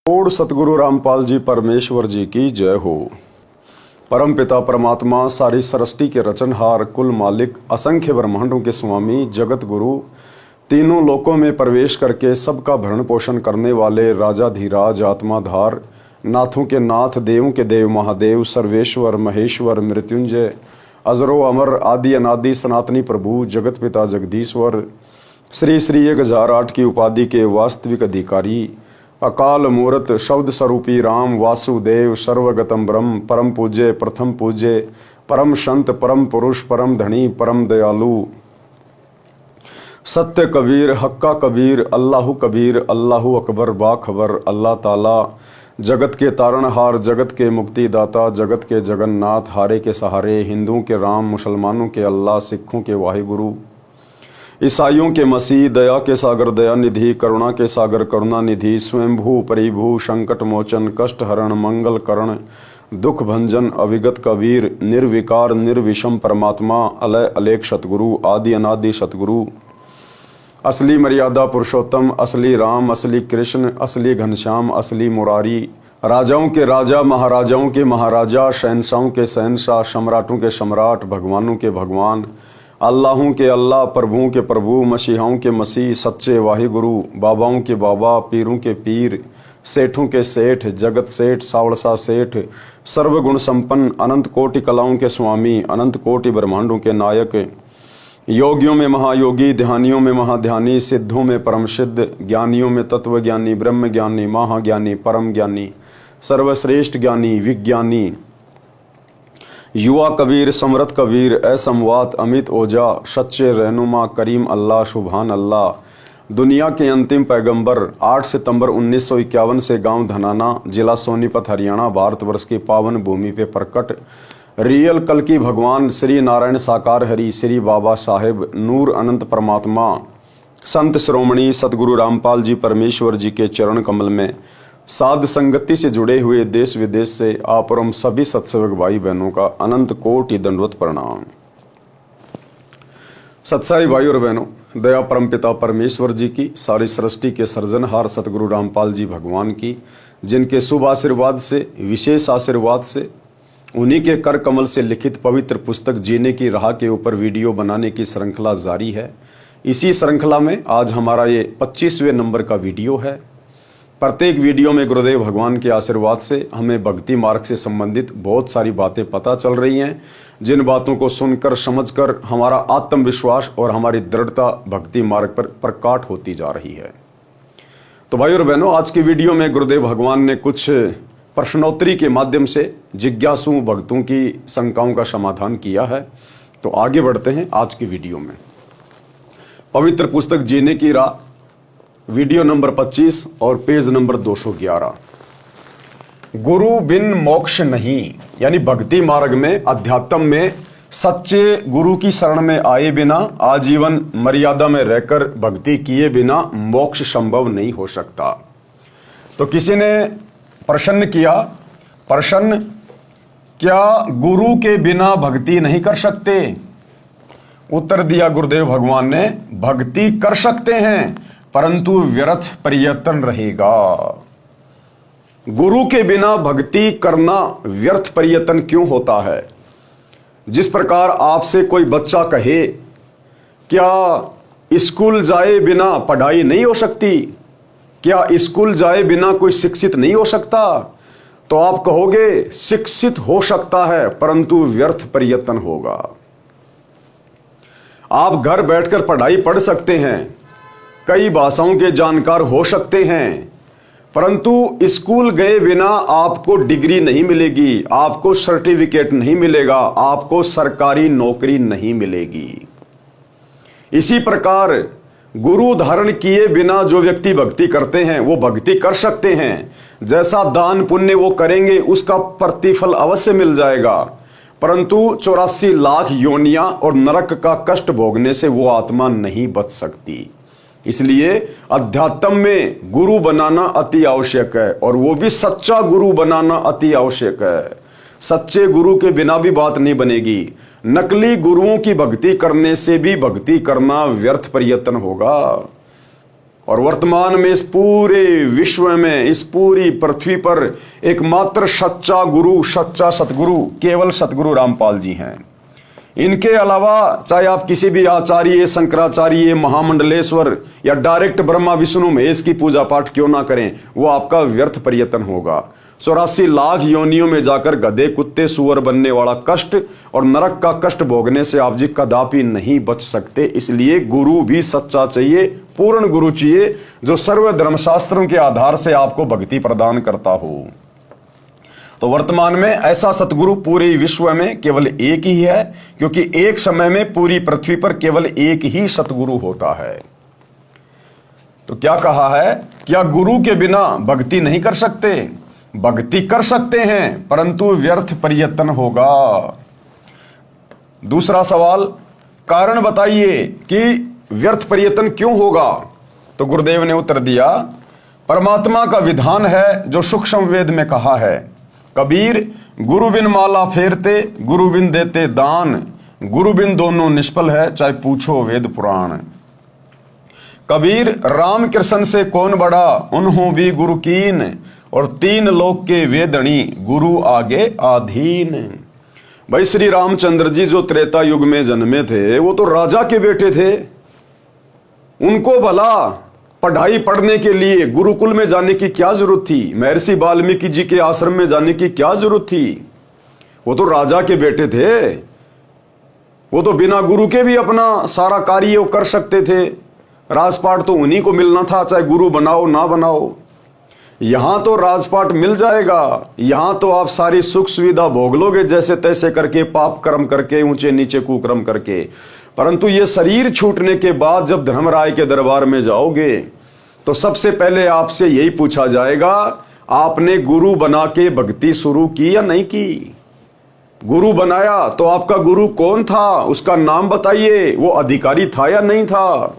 Odd सतगुरु रामपाल जी परमेश्वर जी की जय हो। परम पिता परमात्मा सारी सृष्टि के रचनहार, कुल मालिक, असंख्य ब्रह्मांडों के स्वामी, जगत गुरु, तीनों लोकों में प्रवेश करके सबका भरण पोषण करने वाले राजाधिराज, आत्माधार, नाथों के नाथ, देवों के देव, महादेव, सर्वेश्वर, महेश्वर, मृत्युंजय, अजरो अमर, आदि अनादि, सनातनी प्रभु, जगत पिता जगदीश्वर, श्री श्री 1008 की उपाधि के वास्तविक अधिकारी, अकाल मूर्त, शब्द स्वरूपी राम, वासुदेव, सर्वगतम ब्रह्म, परम पूज्य, प्रथम पूज्य, परम संत, परम पुरुष, परम धनी, परम दयालु, सत्य कबीर, हक्का कबीर, अल्लाहु कबीर, अल्लाहु अकबर, बाखबर, अल्लाह ताला, जगत के तारणहार, जगत के मुक्तिदाता, जगत के जगन्नाथ, हारे के सहारे, हिंदुओं के राम, मुसलमानों के अल्लाह, सिखों के वाहिगुरु, ईसाइयों के मसीह, दया के सागर दया निधि, करुणा के सागर करुणा निधि, स्वयंभू परिभू, संकट मोचन, कष्ट हरण, मंगल करण, दुख भंजन, अविगत कबीर, निर्विकार निर्विषम परमात्मा, अलय अलेख सतगुरु, आदि अनादि सतगुरु, असली मर्यादा पुरुषोत्तम, असली राम, असली कृष्ण, असली घनश्याम, असली मुरारी, राजाओं के राजा, महाराजाओं के महाराजा, शहनशाहों के शहनशाह, सम्राटों के सम्राट, भगवानों के भगवान, अल्लाहों के अल्लाह, प्रभुओं के प्रभु, मसीहाओं के मसीह, सच्चे वाहिगुरु, बाबाओं के बाबा, पीरों के पीर, सेठों के सेठ, जगत सेठ, सावड़सा सेठ, सर्वगुण संपन्न, अनंत कोटि कलाओं के स्वामी, अनंत कोटि ब्रह्मांडों के नायक, योगियों में महायोगी, ध्यानियों में महाध्यानी, सिद्धों में परम सिद्ध, ज्ञानियों में तत्वज्ञानी, ब्रह्म ज्ञानी, महाज्ञानी, परम ज्ञानी, सर्वश्रेष्ठ ज्ञानी, विज्ञानी, युवा कबीर, समरथ कबीर, असमवात, अमित ओझा, सच्चे रहनुमा, करीम अल्लाह, सुभान अल्लाह, दुनिया के अंतिम पैगंबर, 8 सितंबर 1951 से गांव धनाना, जिला सोनीपत, हरियाणा, भारतवर्ष की पावन भूमि पे प्रकट रियल कल की भगवान श्री नारायण साकार हरि, श्री बाबा साहेब नूर अनंत परमात्मा, संत श्रोमणी सतगुरु रामपाल जी परमेश्वर जी के चरण कमल में साध संगति से जुड़े हुए देश विदेश से आप और हम सभी सत्सेवक भाई बहनों का अनंत कोटि दंडवत प्रणाम। सत्साई भाई और बहनों, दया परम पिता परमेश्वर जी की, सारी सृष्टि के सर्जनहार सतगुरु रामपाल जी भगवान की, जिनके शुभ आशीर्वाद से, विशेष आशीर्वाद से, उन्हीं के कर कमल से लिखित पवित्र पुस्तक जीने की राह के ऊपर वीडियो बनाने की श्रृंखला जारी है। इसी श्रृंखला में आज हमारा ये 25वें नंबर का वीडियो है। प्रत्येक वीडियो में गुरुदेव भगवान के आशीर्वाद से हमें भक्ति मार्ग से संबंधित बहुत सारी बातें पता चल रही हैं, जिन बातों को सुनकर समझकर हमारा आत्मविश्वास और हमारी दृढ़ता भक्ति मार्ग पर प्रकट होती जा रही है। तो भाई और बहनों, आज की वीडियो में गुरुदेव भगवान ने कुछ प्रश्नोत्तरी के माध्यम से जिज्ञासु भक्तों की शंकाओं का समाधान किया है। तो आगे बढ़ते हैं आज की वीडियो में। पवित्र पुस्तक जीने की राह, वीडियो नंबर 25 और पेज नंबर 211। गुरु बिन मोक्ष नहीं, यानी भक्ति मार्ग में, अध्यात्म में सच्चे गुरु की शरण में आए बिना, आजीवन मर्यादा में रहकर भक्ति किए बिना मोक्ष संभव नहीं हो सकता। तो किसी ने प्रश्न किया, प्रश्न, क्या गुरु के बिना भक्ति नहीं कर सकते? उत्तर दिया गुरुदेव भगवान ने, भक्ति कर सकते हैं परंतु व्यर्थ प्रयत्न रहेगा। गुरु के बिना भक्ति करना व्यर्थ प्रयत्न क्यों होता है? जिस प्रकार आपसे कोई बच्चा कहे, क्या स्कूल जाए बिना पढ़ाई नहीं हो सकती? क्या स्कूल जाए बिना कोई शिक्षित नहीं हो सकता? तो आप कहोगे शिक्षित हो सकता है परंतु व्यर्थ प्रयत्न होगा। आप घर बैठकर पढ़ाई पढ़ सकते हैं, कई भाषाओं के जानकार हो सकते हैं, परंतु स्कूल गए बिना आपको डिग्री नहीं मिलेगी, आपको सर्टिफिकेट नहीं मिलेगा, आपको सरकारी नौकरी नहीं मिलेगी। इसी प्रकार गुरु धारण किए बिना जो व्यक्ति भक्ति करते हैं वो भक्ति कर सकते हैं, जैसा दान पुण्य वो करेंगे उसका प्रतिफल अवश्य मिल जाएगा, परंतु 84 लाख योनियां और नरक का कष्ट भोगने से वो आत्मा नहीं बच सकती। इसलिए अध्यात्म में गुरु बनाना अति आवश्यक है, और वो भी सच्चा गुरु बनाना अति आवश्यक है। सच्चे गुरु के बिना भी बात नहीं बनेगी। नकली गुरुओं की भक्ति करने से भी भक्ति करना व्यर्थ प्रयत्न होगा। और वर्तमान में इस पूरे विश्व में, इस पूरी पृथ्वी पर एकमात्र सच्चा गुरु, सच्चा सतगुरु केवल सतगुरु रामपाल जी हैं। इनके अलावा चाहे आप किसी भी आचार्य, शंकराचार्य, महामंडलेश्वर या डायरेक्ट ब्रह्मा विष्णु महेश की पूजा पाठ क्यों ना करें, वो आपका व्यर्थ प्रयत्न होगा। 84 लाख योनियों में जाकर गधे, कुत्ते, सुअर बनने वाला कष्ट और नरक का कष्ट भोगने से आप जी कदापि नहीं बच सकते। इसलिए गुरु भी सच्चा चाहिए, पूर्ण गुरु चाहिए, जो सर्व धर्मशास्त्रों के आधार से आपको भक्ति प्रदान करता हो। तो वर्तमान में ऐसा सतगुरु पूरे विश्व में केवल एक ही है, क्योंकि एक समय में पूरी पृथ्वी पर केवल एक ही सतगुरु होता है। तो क्या कहा है, क्या गुरु के बिना भक्ति नहीं कर सकते? भक्ति कर सकते हैं, परंतु व्यर्थ प्रयत्न होगा। दूसरा सवाल, कारण बताइए कि व्यर्थ प्रयत्न क्यों होगा? तो गुरुदेव ने उत्तर दिया, परमात्मा का विधान है जो सूक्ष्म वेद में कहा है, कबीर गुरु बिन माला फेरते, गुरु बिन देते दान, गुरु बिन दोनों निष्फल है, चाहे पूछो वेद पुराण। कबीर राम कृष्ण से कौन बड़ा, उन्हों भी गुरु कीन, और 3 लोक के वेदणी, गुरु आगे आधीन। भाई श्री रामचंद्र जी जो त्रेता युग में जन्मे थे, वो तो राजा के बेटे थे। उनको भला पढ़ाई पढ़ने के लिए गुरुकुल में जाने की क्या जरूरत थी? महर्षि वाल्मीकि जी के आश्रम में जाने की क्या जरूरत थी? वो तो राजा के बेटे थे। वो तो बिना गुरु के भी अपना सारा कार्य कर सकते थे। राजपाट तो उन्हीं को मिलना था, चाहे गुरु बनाओ ना बनाओ। यहां तो राजपाट मिल जाएगा, यहां तो आप सारी सुख सुविधा भोग लोगे जैसे तैसे करके, पाप कर्म करके, ऊंचे नीचे कुकर्म करके। परंतु ये शरीर छूटने के बाद जब धर्मराय के दरबार में जाओगे तो सबसे पहले आपसे यही पूछा जाएगा, आपने गुरु बना के भक्ति शुरू की या नहीं की? गुरु बनाया तो आपका गुरु कौन था, उसका नाम बताइए। वो अधिकारी था या नहीं था?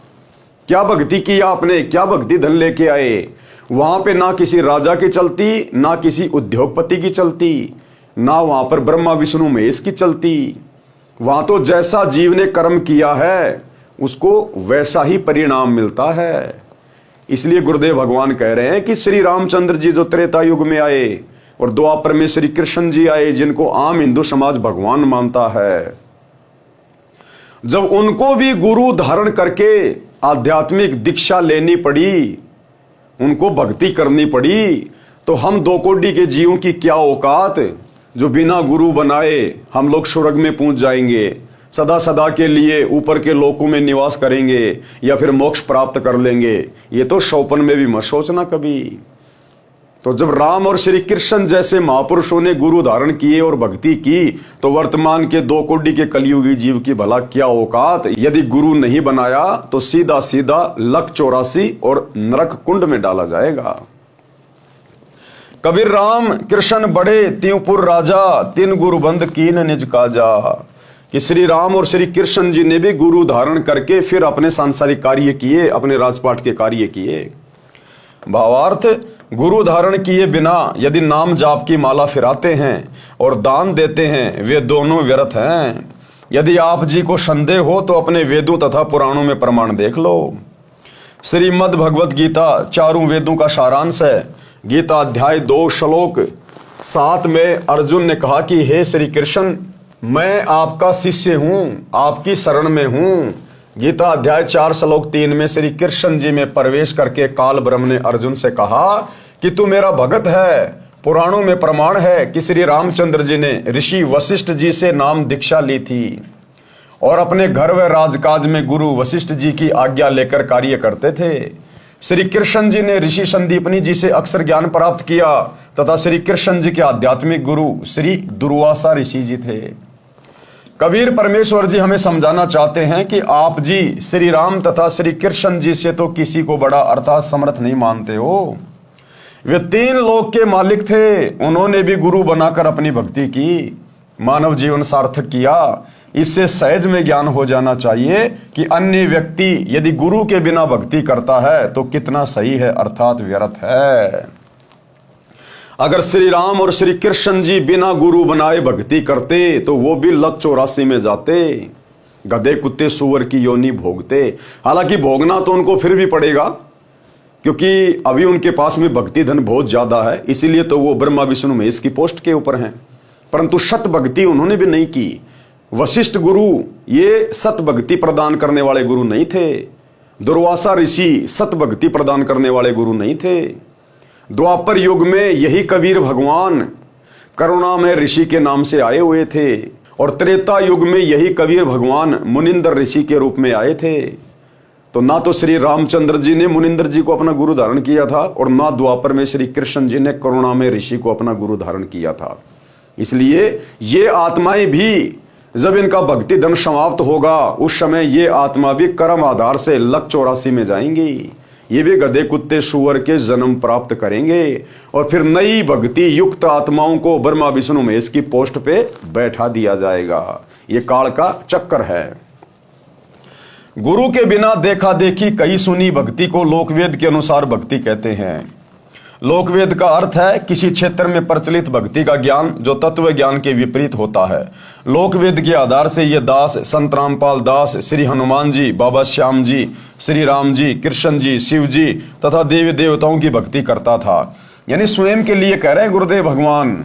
क्या भक्ति की आपने, क्या भक्ति धन लेके आए? वहां पे ना किसी राजा की चलती, ना किसी उद्योगपति की चलती, ना वहां पर ब्रह्मा विष्णु महेश की चलती। वहां तो जैसा जीव ने कर्म किया है उसको वैसा ही परिणाम मिलता है। इसलिए गुरुदेव भगवान कह रहे हैं कि श्री रामचंद्र जी जो त्रेता युग में आए और द्वापर में श्री कृष्ण जी आए, जिनको आम हिंदू समाज भगवान मानता है, जब उनको भी गुरु धारण करके आध्यात्मिक दीक्षा लेनी पड़ी, उनको भक्ति करनी पड़ी, तो हम 2 कोटि के जीवों की क्या औकात, जो बिना गुरु बनाए हम लोग स्वर्ग में पहुंच जाएंगे, सदा सदा के लिए ऊपर के लोकों में निवास करेंगे या फिर मोक्ष प्राप्त कर लेंगे। ये तो सौपन में भी मत सोचना कभी। तो जब राम और श्री कृष्ण जैसे महापुरुषों ने गुरु धारण किए और भक्ति की, तो वर्तमान के 2 कोटि के कलयुगी जीव की भला क्या औकात। यदि गुरु नहीं बनाया तो सीधा सीधा लक 84 और नरक कुंड में डाला जाएगा। कबीर राम कृष्ण बड़े त्योपुर राजा, 3 गुरु बंद कीन निज काजा। कि श्री राम और श्री कृष्ण जी ने भी गुरु धारण करके फिर अपने सांसारिक कार्य किए, अपने राजपाट के कार्य किए। भावार्थ, गुरु धारण किए बिना यदि नाम जाप की माला फिराते हैं और दान देते हैं, वे दोनों व्यर्थ हैं। यदि आप जी को संदेह हो तो अपने वेदों तथा पुराणों में प्रमाण देख लो। श्रीमद् भगवत गीता 4 वेदों का सारांश है। गीता अध्याय 2 श्लोक 7 में अर्जुन ने कहा कि हे श्री कृष्ण, मैं आपका शिष्य हूं, आपकी शरण में हूं। गीता अध्याय 4 श्लोक 3 में श्री कृष्ण जी में प्रवेश करके काल ब्रह्म ने अर्जुन से कहा कि तू मेरा भगत है। पुराणों में प्रमाण है कि श्री रामचंद्र जी ने ऋषि वशिष्ठ जी से नाम दीक्षा ली थी और अपने घर व राजकाज में गुरु वशिष्ठ जी की आज्ञा लेकर कार्य करते थे। श्री कृष्ण जी ने ऋषि संदीपनी जी से अक्षर ज्ञान प्राप्त किया तथा श्री कृष्ण जी के आध्यात्मिक गुरु श्री दुर्वासा ऋषि जी थे। कबीर परमेश्वर जी हमें समझाना चाहते हैं कि आप जी श्री राम तथा श्री कृष्ण जी से तो किसी को बड़ा अर्थात समर्थ नहीं मानते हो। वे 3 लोक के मालिक थे, उन्होंने भी गुरु बनाकर अपनी भक्ति की, मानव जीवन सार्थक किया। इससे सहज में ज्ञान हो जाना चाहिए कि अन्य व्यक्ति यदि गुरु के बिना भक्ति करता है तो कितना सही है अर्थात व्यर्थ है। अगर श्री राम और श्री कृष्ण जी बिना गुरु बनाए भक्ति करते तो वो भी लक 84 में जाते, गधे कुत्ते सुअर की योनि भोगते। हालांकि भोगना तो उनको फिर भी पड़ेगा, क्योंकि अभी उनके पास में भक्ति धन बहुत ज्यादा है, इसीलिए तो वो ब्रह्मा विष्णु महेश की पोस्ट के ऊपर हैं। परंतु सत भक्ति उन्होंने भी नहीं की। वशिष्ठ गुरु ये सत भक्ति प्रदान करने वाले गुरु नहीं थे। दुर्वासा ऋषि सत भक्ति प्रदान करने वाले गुरु नहीं थे। द्वापर युग में यही कबीर भगवान करुणामय ऋषि के नाम से आए हुए थे, और त्रेता युग में यही कबीर भगवान मुनिंदर ऋषि के रूप में आए थे। तो ना तो श्री रामचंद्र जी ने मुनिंदर जी को अपना गुरु धारण किया था, और ना द्वापर में श्री कृष्ण जी ने करुणामय ऋषि को अपना गुरु धारण किया था। इसलिए ये आत्माएं भी जब इनका भक्ति धन समाप्त होगा, उस समय ये आत्मा भी कर्म आधार से लक 84 में जाएंगी। ये भी गधे कुत्ते सुअर के जन्म प्राप्त करेंगे, और फिर नई भक्ति युक्त आत्माओं को ब्रह्मा विष्णु महेश की पोस्ट पे बैठा दिया जाएगा। ये काल का चक्कर है। गुरु के बिना देखा देखी कही सुनी भक्ति को लोकवेद के अनुसार भक्ति कहते हैं। लोकवेद का अर्थ है किसी क्षेत्र में प्रचलित भक्ति का ज्ञान जो तत्व ज्ञान के विपरीत होता है। लोकवेद के आधार से ये दास संत रामपाल दास, श्री हनुमान जी, बाबा श्याम जी, श्री राम जी, कृष्ण जी, शिव जी तथा देवी देवताओं की भक्ति करता था। यानी स्वयं के लिए कह रहे हैं गुरुदेव भगवान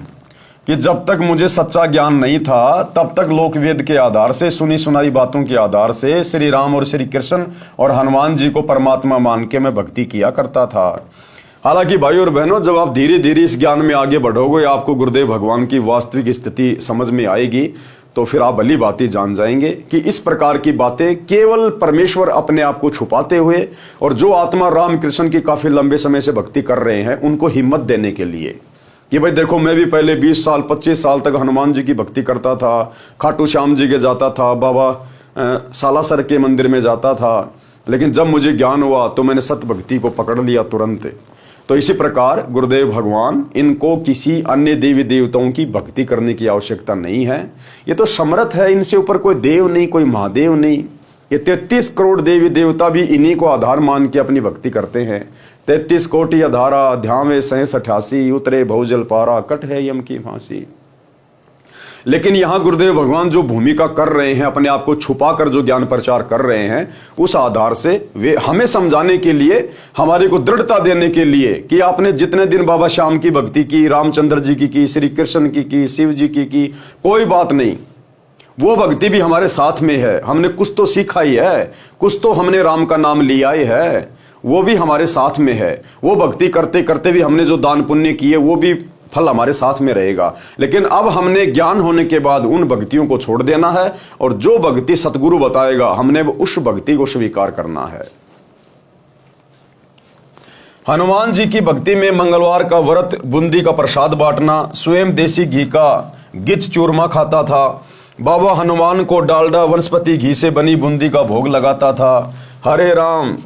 कि जब तक मुझे सच्चा ज्ञान नहीं था, तब तक लोकवेद के आधार से सुनी सुनाई बातों के आधार से श्री राम और श्री कृष्ण और हनुमान जी को परमात्मा मान के मैं भक्ति किया करता था। हालांकि भाई और बहनों, जब आप धीरे धीरे इस ज्ञान में आगे बढ़ोगे, आपको गुरुदेव भगवान की वास्तविक स्थिति समझ में आएगी, तो फिर आप भली बातें जान जाएंगे कि इस प्रकार की बातें केवल परमेश्वर अपने आप को छुपाते हुए, और जो आत्मा राम कृष्ण की काफी लंबे समय से भक्ति कर रहे हैं उनको हिम्मत देने के लिए कि भाई देखो, मैं भी पहले 20 साल 25 साल तक हनुमान जी की भक्ति करता था, खाटू श्याम जी के जाता था, बाबा सालासर के मंदिर में जाता था, लेकिन जब मुझे ज्ञान हुआ तो मैंने सत भक्ति को पकड़ लिया तुरंत। तो इसी प्रकार गुरुदेव भगवान इनको किसी अन्य देवी देवताओं की भक्ति करने की आवश्यकता नहीं है। ये तो समर्थ है, इनसे ऊपर कोई देव नहीं, कोई महादेव नहीं। ये 33 करोड़ देवी देवता भी इन्हीं को आधार मान के अपनी भक्ति करते हैं। 33 कोटि आधारा ध्यावे 88 उतरे भवजल पारा कट है यम की फांसी। लेकिन यहां गुरुदेव भगवान जो भूमिका कर रहे हैं, अपने आप को छुपा कर जो ज्ञान प्रचार कर रहे हैं, उस आधार से वे हमें समझाने के लिए, हमारे को दृढ़ता देने के लिए कि आपने जितने दिन बाबा श्याम की भक्ति की, रामचंद्र जी की, श्री कृष्ण की, शिव जी की, कोई बात नहीं, वो भक्ति भी हमारे साथ में है। हमने कुछ तो सीखा ही है, कुछ तो हमने राम का नाम लिया ही है, वो भी हमारे साथ में है। वो भक्ति करते करते भी हमने जो दान पुण्य किए वो भी फल हमारे साथ में रहेगा। लेकिन अब हमने ज्ञान होने के बाद उन भक्तियों को छोड़ देना है, और जो भक्ति सतगुरु बताएगा हमने उस भक्ति को स्वीकार करना है। हनुमान जी की भक्ति में मंगलवार का व्रत, बूंदी का प्रसाद बांटना, स्वयं देसी घी का गिच चूरमा खाता था। बाबा हनुमान को डालडा वनस्पति घी से बनी बूंदी का भोग लगाता था। हरे राम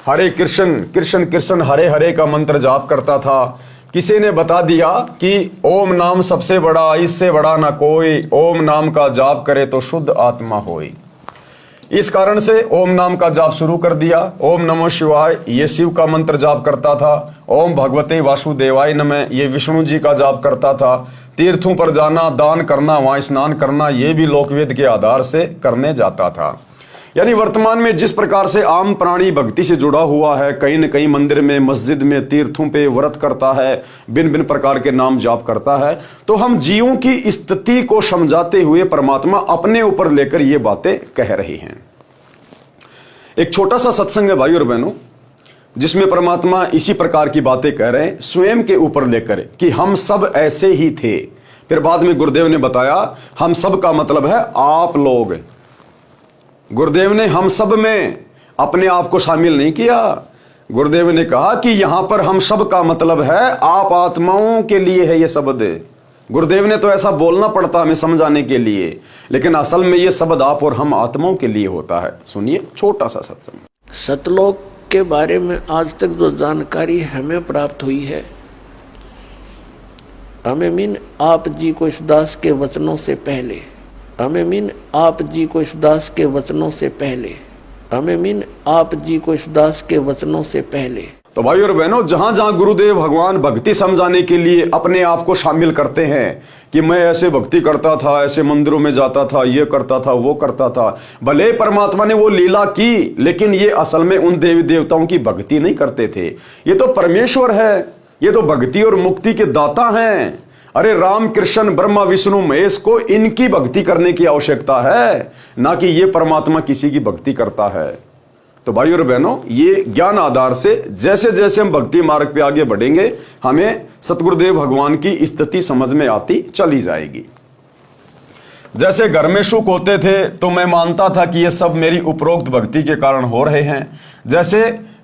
हरे कृष्ण कृष्ण कृष्ण हरे हरे का मंत्र जाप करता था। किसी ने बता दिया कि ओम नाम सबसे बड़ा, इससे बड़ा ना कोई, ओम नाम का जाप करे तो शुद्ध आत्मा होई। इस कारण से ओम नाम का जाप शुरू कर दिया। ओम नमो शिवाय ये शिव का मंत्र जाप करता था। ओम भगवते वासुदेवाय नमः ये विष्णु जी का जाप करता था। तीर्थों पर जाना, दान करना, वहां स्नान करना, ये भी लोकवेद के आधार से करने जाता था। यानी वर्तमान में जिस प्रकार से आम प्राणी भक्ति से जुड़ा हुआ है, कहीं न कहीं मंदिर में, मस्जिद में, तीर्थों पे व्रत करता है, भिन्न भिन्न प्रकार के नाम जाप करता है, तो हम जीवों की स्थिति को समझाते हुए परमात्मा अपने ऊपर लेकर ये बातें कह रही हैं। एक छोटा सा सत्संग है भाई और बहनों, जिसमें परमात्मा इसी प्रकार की बातें कह रहे हैं, स्वयं के ऊपर लेकर कि हम सब ऐसे ही थे। फिर बाद में गुरुदेव ने बताया हम सब का मतलब है आप लोग। गुरुदेव ने हम सब में अपने आप को शामिल नहीं किया। गुरुदेव ने कहा कि यहां पर हम सब का मतलब है आप आत्माओं के लिए है ये शब्द। गुरुदेव ने तो ऐसा बोलना पड़ता हमें समझाने के लिए, लेकिन असल में ये शब्द आप और हम आत्माओं के लिए होता है। सुनिए छोटा सा सत्संग। सतलोक के बारे में आज तक जो जानकारी हमें प्राप्त हुई है, हमें मीन आप जी को इस दास के वचनों से पहले, हमें मीन आप जी को इस दास के वचनों से पहले, हमें मीन आप जी को इस दास के वचनों से पहले तो भाई और बहनों, जहां जहां गुरुदेव भगवान भक्ति समझाने के लिए अपने आप को शामिल करते हैं कि मैं ऐसे भक्ति करता था, ऐसे मंदिरों में जाता था, ये करता था, वो करता था, भले परमात्मा ने वो लीला की, लेकिन ये असल में उन देवी देवताओं की भक्ति नहीं करते थे। ये तो परमेश्वर है, ये तो भक्ति और मुक्ति के दाता हैं। अरे राम कृष्ण ब्रह्मा विष्णु महेश को इनकी भक्ति करने की आवश्यकता है, ना कि ये परमात्मा किसी की भक्ति करता है। तो भाई और बहनों, ये ज्ञान आधार से जैसे जैसे हम भक्ति मार्ग पे आगे बढ़ेंगे, हमें सतगुरुदेव भगवान की स्थिति समझ में आती चली जाएगी। जैसे घर में सुख होते थे तो मैं मानता था कि ये सब मेरी उपरोक्त भक्ति के कारण हो रहे हैं। जैसे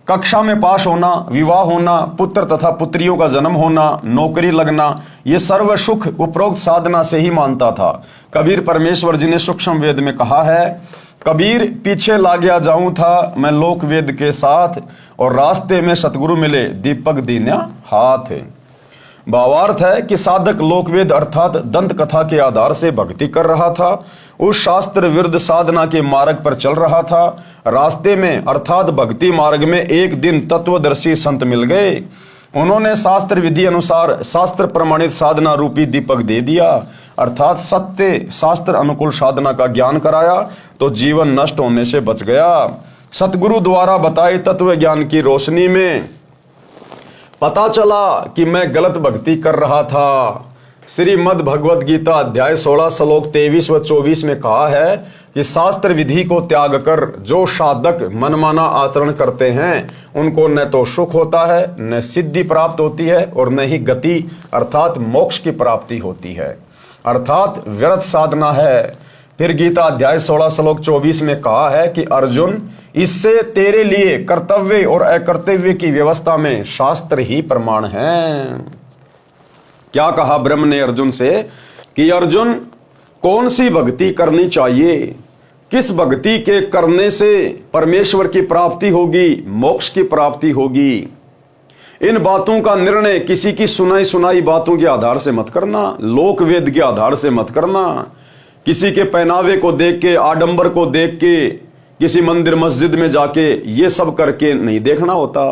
कक्षा में पास होना, विवाह होना, पुत्र तथा पुत्रियों का जन्म होना, नौकरी लगना, ये सर्व सुख उपरोक्त साधना से ही मानता था। कबीर परमेश्वर जी ने सूक्ष्म वेद में कहा है, कबीर पीछे लागया जाऊं था मैं लोक वेद के साथ, और रास्ते में सतगुरु मिले दीपक दीन्या हाथ। भावार्थ है कि साधक लोकवेद अर्थात दंत कथा के आधार से भक्ति कर रहा था, उस शास्त्र विरुद्ध साधना के मार्ग पर चल रहा था। रास्ते में अर्थात भक्ति मार्ग में एक दिन तत्वदर्शी संत मिल गए। उन्होंने शास्त्र विधि अनुसार शास्त्र प्रमाणित साधना रूपी दीपक दे दिया, अर्थात सत्य शास्त्र अनुकूल साधना का ज्ञान कराया, तो जीवन नष्ट होने से बच गया। सतगुरु द्वारा बताए तत्व ज्ञान की रोशनी में पता चला कि मैं गलत भक्ति कर रहा था। श्रीमद् भगवद गीता अध्याय 16 श्लोक 23 व 24 में कहा है कि शास्त्र विधि को त्याग कर जो साधक मनमाना आचरण करते हैं उनको न तो सुख होता है, न सिद्धि प्राप्त होती है, और न ही गति अर्थात मोक्ष की प्राप्ति होती है, अर्थात व्यर्थ साधना है। फिर गीता अध्याय 16 श्लोक 24 में कहा है कि अर्जुन, इससे तेरे लिए कर्तव्य और अकर्तव्य की व्यवस्था में शास्त्र ही प्रमाण है। क्या कहा ब्रह्म ने अर्जुन से कि अर्जुन, कौन सी भक्ति करनी चाहिए, किस भक्ति के करने से परमेश्वर की प्राप्ति होगी, मोक्ष की प्राप्ति होगी। इन बातों का निर्णय किसी की सुनाई सुनाई बातों के आधार से मत करना, लोक वेद के आधार से मत करना, किसी के पहनावे को देख के, आडंबर को देख के, किसी मंदिर मस्जिद में जाके ये सब करके नहीं देखना होता।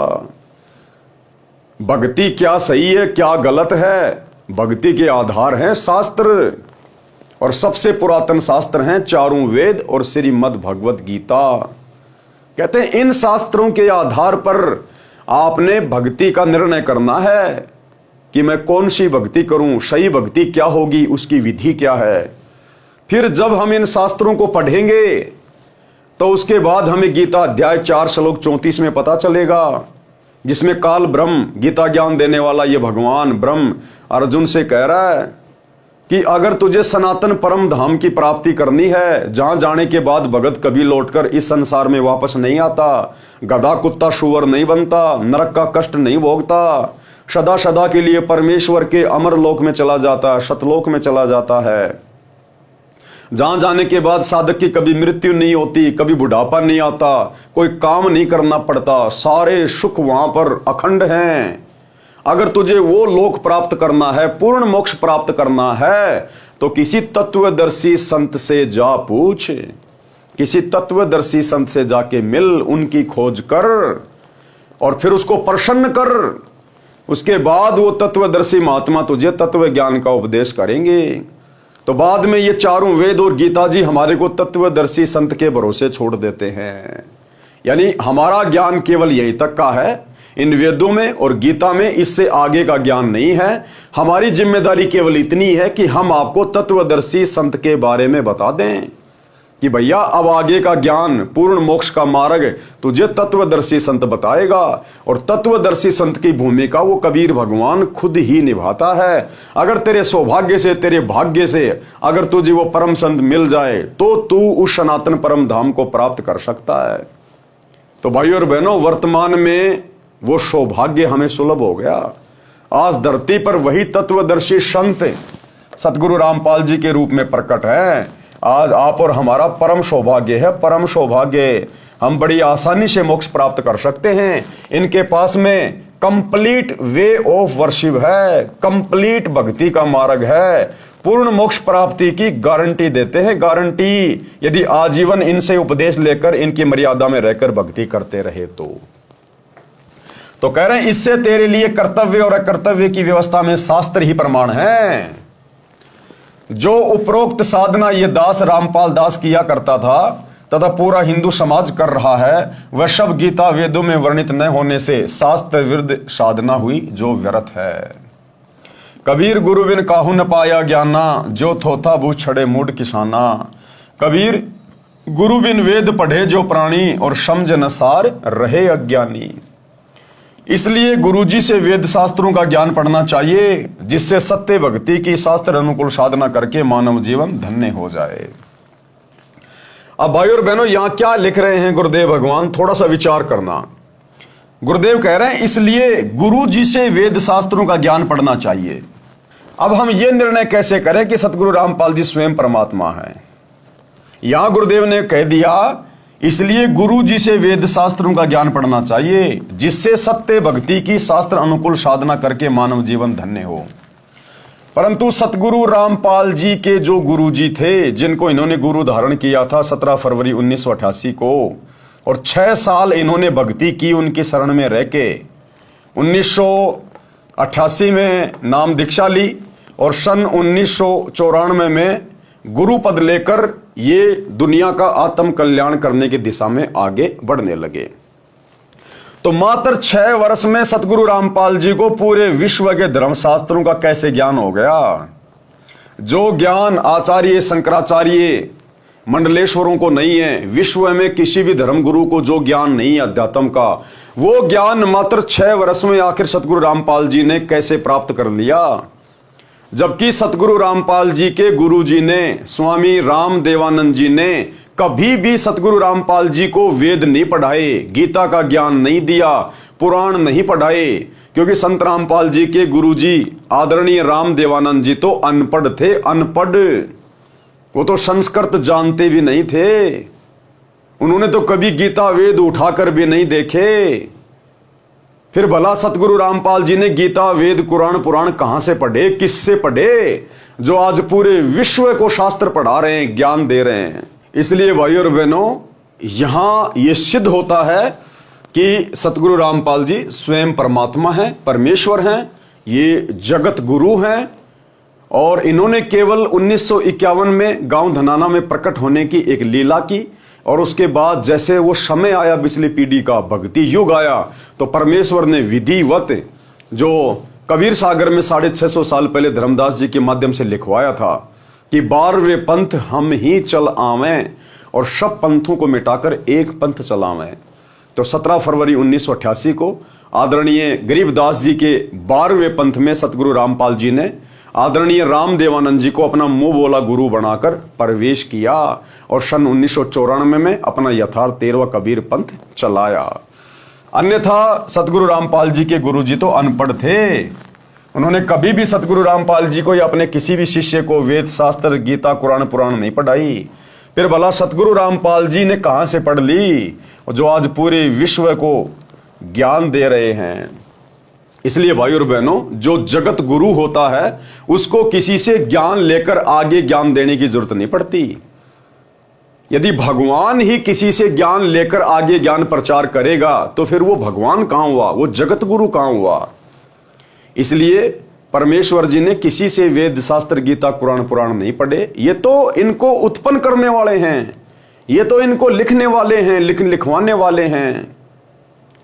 भक्ति क्या सही है क्या गलत है, भक्ति के आधार हैं शास्त्र, और सबसे पुरातन शास्त्र हैं चारों वेद और श्रीमद् भगवद गीता। कहते हैं इन शास्त्रों के आधार पर आपने भक्ति का निर्णय करना है कि मैं कौन सी भक्ति करूं, सही भक्ति क्या होगी, उसकी विधि क्या है। फिर जब हम इन शास्त्रों को पढ़ेंगे तो उसके बाद हमें गीता अध्याय 4 श्लोक 34 में पता चलेगा, जिसमें काल ब्रह्म गीता ज्ञान देने वाला ये भगवान ब्रह्म अर्जुन से कह रहा है कि अगर तुझे सनातन परम धाम की प्राप्ति करनी है, जहां जाने के बाद भगत कभी लौटकर इस संसार में वापस नहीं आता, गधा कुत्ता शुअर नहीं बनता, नरक का कष्ट नहीं भोगता, सदा सदा के लिए परमेश्वर के अमर लोक में चला जाता, सतलोक में चला जाता है, जहां जाने के बाद साधक की कभी मृत्यु नहीं होती, कभी बुढ़ापा नहीं आता, कोई काम नहीं करना पड़ता, सारे सुख वहां पर अखंड हैं। अगर तुझे वो लोक प्राप्त करना है, पूर्ण मोक्ष प्राप्त करना है, तो किसी तत्वदर्शी संत से जा पूछ, किसी तत्वदर्शी संत से जाके मिल, उनकी खोज कर और फिर उसको प्रसन्न कर। उसके बाद वो तत्वदर्शी महात्मा तुझे तत्व ज्ञान का उपदेश करेंगे। तो बाद में ये चारों वेद और गीता जी हमारे को तत्वदर्शी संत के भरोसे छोड़ देते हैं। यानी हमारा ज्ञान केवल यही तक का है, इन वेदों में और गीता में इससे आगे का ज्ञान नहीं है। हमारी जिम्मेदारी केवल इतनी है कि हम आपको तत्वदर्शी संत के बारे में बता दें कि भैया अब आगे का ज्ञान, पूर्ण मोक्ष का मार्ग तुझे तत्वदर्शी संत बताएगा। और तत्वदर्शी संत की भूमिका वो कबीर भगवान खुद ही निभाता है। अगर तेरे सौभाग्य से, तेरे भाग्य से अगर तुझे वो परम संत मिल जाए तो तू उस सनातन परम धाम को प्राप्त कर सकता है। तो भाइयों और बहनों, वर्तमान में वो सौभाग्य हमें सुलभ हो गया। आज धरती पर वही तत्वदर्शी संत सतगुरु रामपाल जी के रूप में प्रकट है। आज आप और हमारा परम सौभाग्य है, परम सौभाग्य। हम बड़ी आसानी से मोक्ष प्राप्त कर सकते हैं। इनके पास में कंप्लीट वे ऑफ वर्शिप है, कंप्लीट भक्ति का मार्ग है, पूर्ण मोक्ष प्राप्ति की गारंटी देते हैं, गारंटी, यदि आजीवन इनसे उपदेश लेकर इनकी मर्यादा में रहकर भक्ति करते रहे तो कह रहे हैं इससे तेरे लिए कर्तव्य और अकर्तव्य की व्यवस्था में शास्त्र ही प्रमाण है। जो उपरोक्त साधना ये दास रामपाल दास किया करता था तथा पूरा हिंदू समाज कर रहा है, वह सब गीता वेदों में वर्णित न होने से शास्त्र विरुद्ध साधना हुई जो व्यर्थ है। कबीर गुरु बिन काहू न पाया ज्ञाना, जो थोथा बू छड़े मूड किसाना। कबीर गुरु बिन वेद पढ़े जो प्राणी, और समझ न सार रहे अज्ञानी। इसलिए गुरुजी से वेद शास्त्रों का ज्ञान पढ़ना चाहिए, जिससे सत्य भक्ति की शास्त्र अनुकूल साधना करके मानव जीवन धन्य हो जाए। अब भाई और बहनों, यहां क्या लिख रहे हैं गुरुदेव भगवान, थोड़ा सा विचार करना। गुरुदेव कह रहे हैं इसलिए गुरु जी से वेद शास्त्रों का ज्ञान पढ़ना चाहिए। अब हम यह निर्णय कैसे करें कि सतगुरु रामपाल जी स्वयं परमात्मा हैं? यहां गुरुदेव ने कह दिया इसलिए गुरु जी से वेद शास्त्रों का ज्ञान पढ़ना चाहिए, जिससे सत्य भक्ति की शास्त्र अनुकूल साधना करके मानव जीवन धन्य हो। परंतु सतगुरु रामपाल जी के जो गुरु जी थे, जिनको इन्होंने गुरु धारण किया था 17 फरवरी 1988 को, और 6 साल इन्होंने भक्ति की उनकी शरण में रह के, 1988 में नाम दीक्षा ली और सन 1994 में गुरु पद लेकर ये दुनिया का आत्म कल्याण करने की दिशा में आगे बढ़ने लगे। तो मात्र 6 वर्ष में सतगुरु रामपाल जी को पूरे विश्व के धर्मशास्त्रों का कैसे ज्ञान हो गया? जो ज्ञान आचार्य शंकराचार्य मंडलेश्वरों को नहीं है, विश्व में किसी भी धर्म गुरु को जो ज्ञान नहीं है अध्यात्म का, वो ज्ञान मात्र 6 वर्ष में आखिर सतगुरु रामपाल जी ने कैसे प्राप्त कर लिया? जबकि सतगुरु रामपाल जी के गुरु जी ने, स्वामी राम देवानंद जी ने कभी भी सतगुरु रामपाल जी को वेद नहीं पढ़ाए, गीता का ज्ञान नहीं दिया, पुराण नहीं पढ़ाए, क्योंकि संत रामपाल जी के गुरु जी आदरणीय राम देवानंद जी तो अनपढ़ थे, अनपढ़। वो तो संस्कृत जानते भी नहीं थे, उन्होंने तो कभी गीता वेद उठाकर भी नहीं देखे। फिर भला सतगुरु रामपाल जी ने गीता वेद कुरान पुराण कहां से पढ़े, किससे पढ़े, जो आज पूरे विश्व को शास्त्र पढ़ा रहे हैं, ज्ञान दे रहे हैं? इसलिए भाई और बहनों, यहां यह सिद्ध होता है कि सतगुरु रामपाल जी स्वयं परमात्मा हैं, परमेश्वर हैं, ये जगत गुरु हैं। और इन्होंने केवल 1951 में गांव धनाना में प्रकट होने की एक लीला की, और उसके बाद जैसे वो समय आया, पिछली पीढ़ी का भक्ति युग आया, तो परमेश्वर ने विधिवत जो कबीर सागर में 650 साल पहले धर्मदास जी के माध्यम से लिखवाया था कि 12वें पंथ हम ही चल आवें और सब पंथों को मिटाकर एक पंथ चलावें। तो 17 फरवरी 1988 को आदरणीय गरीबदास जी के 12वें पंथ में सतगुरु रामपाल जी ने आदरणीय राम देवानंद जी को अपना मुंह बोला गुरु बनाकर प्रवेश किया, और सन 1994 में अपना यथार्थ 13वां कबीर पंथ चलाया। अन्यथा सतगुरु रामपाल जी के गुरु जी तो अनपढ़ थे, उन्होंने कभी भी सतगुरु रामपाल जी को या अपने किसी भी शिष्य को वेद शास्त्र गीता कुरान पुराण नहीं पढ़ाई। फिर भला सतगुरु रामपाल जी ने कहां से पढ़ ली, जो आज पूरे विश्व को ज्ञान दे रहे हैं? इसलिए भाई और बहनों, जो जगत गुरु होता है उसको किसी से ज्ञान लेकर आगे ज्ञान देने की जरूरत नहीं पड़ती। यदि भगवान ही किसी से ज्ञान लेकर आगे ज्ञान प्रचार करेगा तो फिर वो भगवान कहां हुआ, वो जगत गुरु कहां हुआ? इसलिए परमेश्वर जी ने किसी से वेद शास्त्र गीता कुरान पुराण नहीं पढ़े। ये तो इनको उत्पन्न करने वाले हैं, ये तो इनको लिखने वाले हैं, लिखवाने वाले हैं।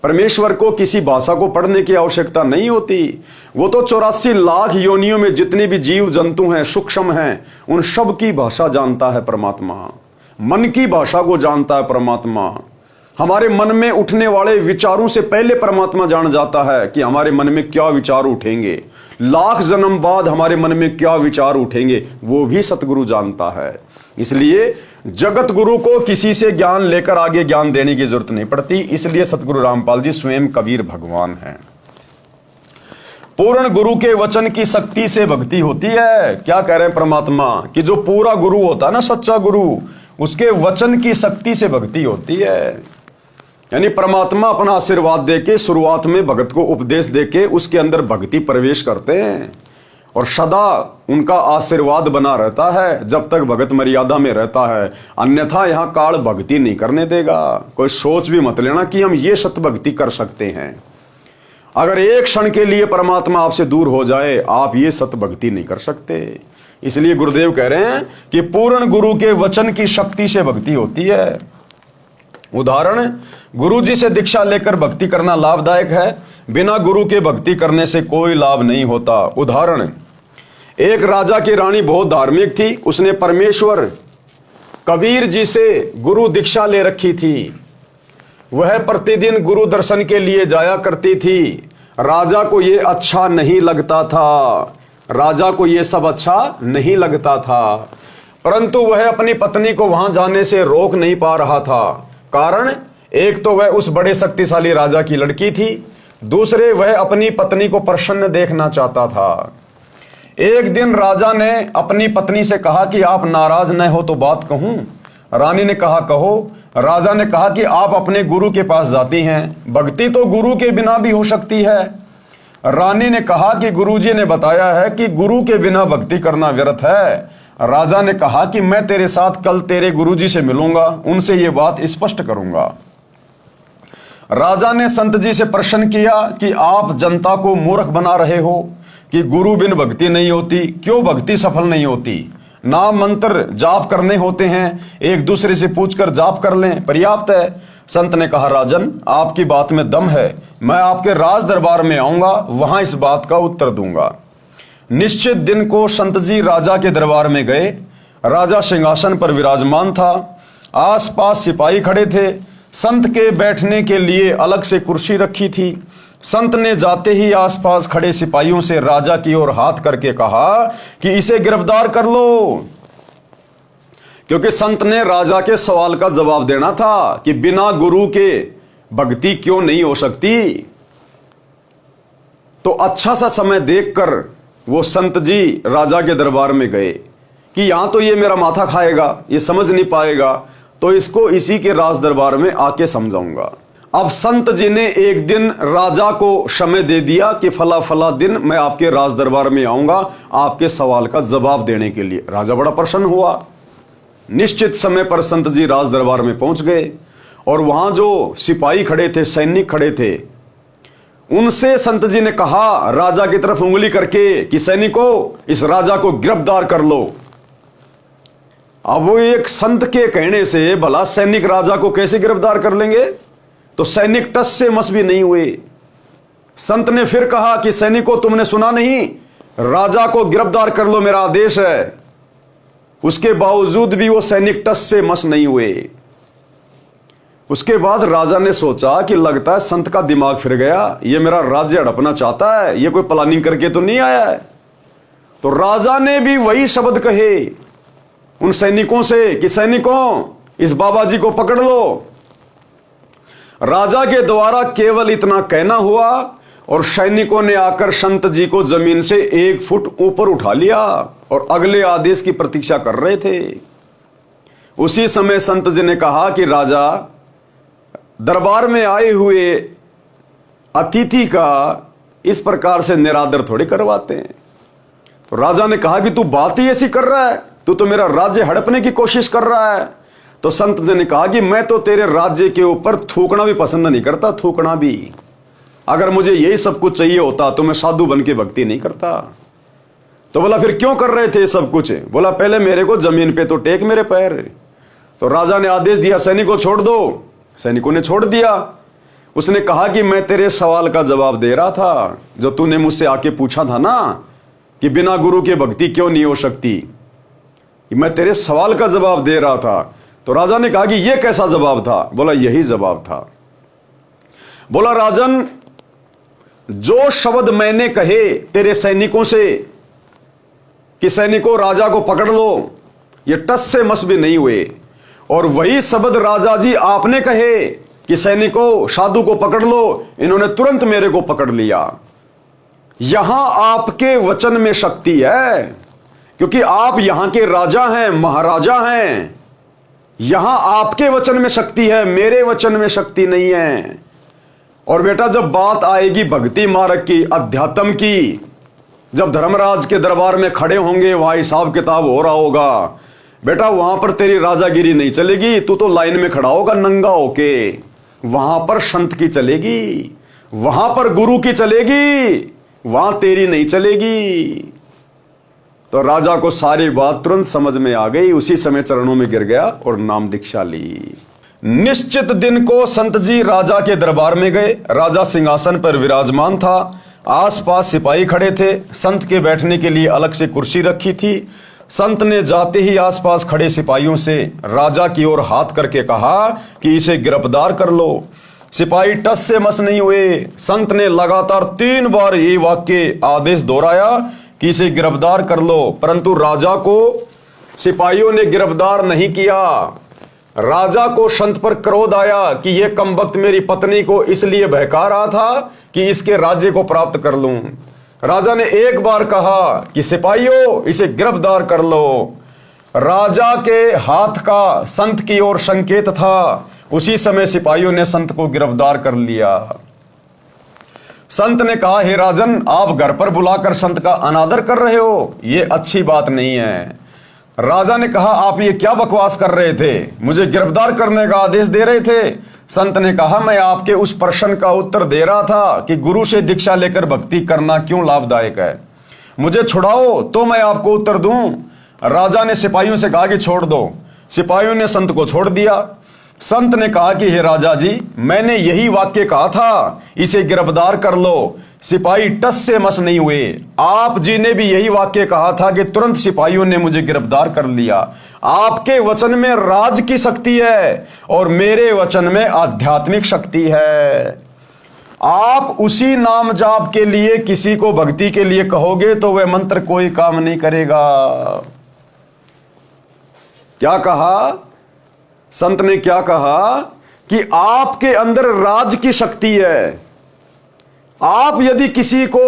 परमेश्वर को किसी भाषा को पढ़ने की आवश्यकता नहीं होती। वो तो 84 लाख योनियों में जितने भी जीव जंतु हैं, सूक्ष्म हैं, उन सब की भाषा जानता है परमात्मा। मन की भाषा को जानता है परमात्मा। हमारे मन में उठने वाले विचारों से पहले परमात्मा जान जाता है कि हमारे मन में क्या विचार उठेंगे, लाख जन्म बाद हमारे मन में क्या विचार उठेंगे, वो भी सतगुरु जानता है। इसलिए जगत गुरु को किसी से ज्ञान लेकर आगे ज्ञान देने की जरूरत नहीं पड़ती। इसलिए सतगुरु रामपाल जी स्वयं कबीर भगवान हैं। पूर्ण गुरु के वचन की शक्ति से भक्ति होती है। क्या कह रहे हैं परमात्मा कि जो पूरा गुरु होता है ना, सच्चा गुरु, उसके वचन की शक्ति से भक्ति होती है। यानी परमात्मा अपना आशीर्वाद देके शुरुआत में भगत को उपदेश देके उसके अंदर भक्ति प्रवेश करते हैं, और सदा उनका आशीर्वाद बना रहता है जब तक भगत मर्यादा में रहता है। अन्यथा यहां काल भक्ति नहीं करने देगा। कोई सोच भी मत लेना कि हम ये सत भक्ति कर सकते हैं। अगर एक क्षण के लिए परमात्मा आपसे दूर हो जाए, आप ये सत भक्ति नहीं कर सकते। इसलिए गुरुदेव कह रहे हैं कि पूर्ण गुरु के वचन की शक्ति से भक्ति होती है। उदाहरण, गुरु जी से दीक्षा लेकर भक्ति करना लाभदायक है, बिना गुरु के भक्ति करने से कोई लाभ नहीं होता। उदाहरण, एक राजा की रानी बहुत धार्मिक थी, उसने परमेश्वर कबीर जी से गुरु दीक्षा ले रखी थी। वह प्रतिदिन गुरु दर्शन के लिए जाया करती थी। राजा को यह अच्छा नहीं लगता था, राजा को यह सब अच्छा नहीं लगता था, परंतु वह अपनी पत्नी को वहां जाने से रोक नहीं पा रहा था। कारण, एक तो वह उस बड़े शक्तिशाली राजा की लड़की थी, दूसरे वह अपनी पत्नी को प्रसन्न देखना चाहता था। एक दिन राजा ने अपनी पत्नी से कहा कि आप नाराज न हो तो बात कहूं। रानी ने कहा कहो। राजा ने कहा कि आप अपने गुरु के पास जाती हैं, भक्ति तो गुरु के बिना भी हो सकती है। रानी ने कहा कि गुरुजी ने बताया है कि गुरु के बिना भक्ति करना व्यर्थ है। राजा ने कहा कि मैं तेरे साथ कल तेरे गुरुजी से मिलूंगा, उनसे ये बात स्पष्ट करूंगा। राजा ने संत जी से प्रश्न किया कि आप जनता को मूर्ख बना रहे हो कि गुरु बिन भक्ति नहीं होती, क्यों भक्ति सफल नहीं होती? नाम मंत्र जाप करने होते हैं, एक दूसरे से पूछकर जाप कर लें, पर्याप्त है। संत ने कहा, राजन आपकी बात में दम है, मैं आपके राज दरबार में आऊंगा, वहां इस बात का उत्तर दूंगा। निश्चित दिन को संत जी राजा के दरबार में गए। राजा सिंहासन पर विराजमान था, आसपास सिपाही खड़े थे। संत के बैठने के लिए अलग से कुर्सी रखी थी। संत ने जाते ही आसपास खड़े सिपाहियों से राजा की ओर हाथ करके कहा कि इसे गिरफ्तार कर लो, क्योंकि संत ने राजा के सवाल का जवाब देना था कि बिना गुरु के भक्ति क्यों नहीं हो सकती। तो अच्छा सा समय देखकर वो संत जी राजा के दरबार में गए कि यहां तो ये मेरा माथा खाएगा, ये समझ नहीं पाएगा, तो इसको इसी के राज दरबार में आके समझाऊंगा। अब संत जी ने एक दिन राजा को समय दे दिया कि फला फला दिन मैं आपके राज दरबार में आऊंगा आपके सवाल का जवाब देने के लिए। राजा बड़ा प्रसन्न हुआ। निश्चित समय पर संत जी राज दरबार में पहुंच गए और वहां जो सिपाही खड़े थे, सैनिक खड़े थे, उनसे संत जी ने कहा राजा की तरफ उंगली करके कि सैनिकों, इस राजा को गिरफ्तार कर लो। अब वो एक संत के कहने से भला सैनिक राजा को कैसे गिरफ्तार कर लेंगे? तो सैनिक टस से मस भी नहीं हुए। संत ने फिर कहा कि सैनिकों, तुमने सुना नहीं, राजा को गिरफ्तार कर लो, मेरा आदेश है। उसके बावजूद भी वो सैनिक टस से मस नहीं हुए। उसके बाद राजा ने सोचा कि लगता है संत का दिमाग फिर गया, ये मेरा राज्य हड़पना चाहता है, ये कोई प्लानिंग करके तो नहीं आया है। तो राजा ने भी वही शब्द कहे उन सैनिकों से कि सैनिकों, इस बाबा जी को पकड़ लो। राजा के द्वारा केवल इतना कहना हुआ और सैनिकों ने आकर संत जी को जमीन से 1 फुट ऊपर उठा लिया और अगले आदेश की प्रतीक्षा कर रहे थे। उसी समय संत जी ने कहा कि राजा, दरबार में आए हुए अतिथि का इस प्रकार से निरादर थोड़ी करवाते हैं। तो राजा ने कहा कि तू बात ही ऐसी कर रहा है, तू तो मेरा राज्य हड़पने की कोशिश कर रहा है। तो संत जी ने कहा कि मैं तो तेरे राज्य के ऊपर थूकना भी पसंद नहीं करता, थूकना भी। अगर मुझे यही सब कुछ चाहिए होता तो मैं साधु बन के भक्ति नहीं करता। तो बोला फिर क्यों कर रहे थे सब कुछ? बोला पहले मेरे को जमीन पे तो टेक मेरे पैर। तो राजा ने आदेश दिया सैनिकों छोड़ दो। सैनिकों ने छोड़ दिया। उसने कहा कि मैं तेरे सवाल का जवाब दे रहा था, जो तूने मुझसे आके पूछा था ना कि बिना गुरु के भक्ति क्यों नहीं हो सकती, मैं तेरे सवाल का जवाब दे रहा था। तो राजा ने कहा कि यह कैसा जवाब था? बोला यही जवाब था। बोला राजन, जो शब्द मैंने कहे तेरे सैनिकों से कि सैनिकों राजा को पकड़ लो, ये टस से मस भी नहीं हुए, और वही शब्द राजा जी आपने कहे कि सैनिकों साधु को पकड़ लो, इन्होंने तुरंत मेरे को पकड़ लिया। यहां आपके वचन में शक्ति है, क्योंकि आप यहां के राजा हैं, महाराजा हैं। यहां आपके वचन में शक्ति है, मेरे वचन में शक्ति नहीं है। और बेटा, जब बात आएगी भक्ति मार्ग की, अध्यात्म की, जब धर्मराज के दरबार में खड़े होंगे, वहां हिसाब किताब हो रहा होगा, बेटा वहां पर तेरी राजागिरी नहीं चलेगी। तू तो लाइन में खड़ा होगा नंगा होके, वहां पर संत की चलेगी, वहां पर गुरु की चलेगी, वहां तेरी नहीं चलेगी। तो राजा को सारी बात तुरंत समझ में आ गई। उसी समय चरणों में गिर गया और नाम दीक्षा ली। निश्चित दिन को संत जी राजा के दरबार में गए। राजा सिंहासन पर विराजमान था। आसपास सिपाही खड़े थे। संत के बैठने के लिए अलग से कुर्सी रखी थी। संत ने जाते ही आसपास खड़े सिपाहियों से राजा की ओर हाथ करके कहा कि इसे गिरफ्तार कर लो। सिपाही टस से मस नहीं हुए। संत ने लगातार 3 बार ये वाक्य आदेश दोहराया कि इसे गिरफ्तार कर लो, परंतु राजा को सिपाहियों ने गिरफ्तार नहीं किया। राजा को संत पर क्रोध आया कि यह कमबख्त मेरी पत्नी को इसलिए बहका रहा था कि इसके राज्य को प्राप्त कर लूं। राजा ने एक बार कहा कि सिपाहियों इसे गिरफ्तार कर लो। राजा के हाथ का संत की ओर संकेत था। उसी समय सिपाहियों ने संत को गिरफ्तार कर लिया। संत ने कहा, हे राजन, आप घर पर बुलाकर संत का अनादर कर रहे हो, यह अच्छी बात नहीं है। राजा ने कहा, आप ये क्या बकवास कर रहे थे, मुझे गिरफ्तार करने का आदेश दे रहे थे। संत ने कहा, मैं आपके उस प्रश्न का उत्तर दे रहा था कि गुरु से दीक्षा लेकर भक्ति करना क्यों लाभदायक है। मुझे छुड़ाओ तो मैं आपको उत्तर दूं। राजा ने सिपाहियों से कहा कि छोड़ दो। सिपाहियों ने संत को छोड़ दिया। संत ने कहा कि हे राजा जी, मैंने यही वाक्य कहा था, इसे गिरफ्तार कर लो। सिपाही टस से मस नहीं हुए। आप जी ने भी यही वाक्य कहा था कि तुरंत सिपाहियों ने मुझे गिरफ्तार कर लिया। आपके वचन में राज की शक्ति है और मेरे वचन में आध्यात्मिक शक्ति है। आप उसी नाम जाप के लिए किसी को भक्ति के लिए कहोगे तो वह मंत्र कोई काम नहीं करेगा। क्या कहा संत ने? क्या कहा कि आपके अंदर राज की शक्ति है। आप यदि किसी को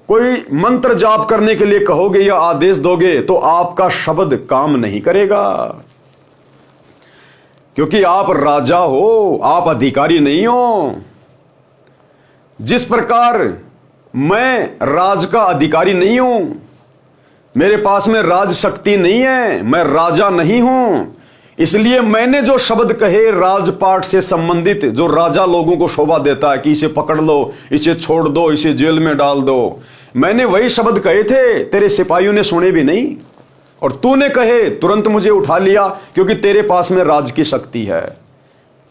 कोई मंत्र जाप करने के लिए कहोगे या आदेश दोगे तो आपका शब्द काम नहीं करेगा, क्योंकि आप राजा हो, आप अधिकारी नहीं हो। जिस प्रकार मैं राज का अधिकारी नहीं हूं, मेरे पास में राज शक्ति नहीं है, मैं राजा नहीं हूं, इसलिए मैंने जो शब्द कहे राजपाट से संबंधित, जो राजा लोगों को शोभा देता है कि इसे पकड़ लो, इसे छोड़ दो, इसे जेल में डाल दो, मैंने वही शब्द कहे थे। तेरे सिपाहियों ने सुने भी नहीं और तूने कहे, तुरंत मुझे उठा लिया, क्योंकि तेरे पास में राज की शक्ति है।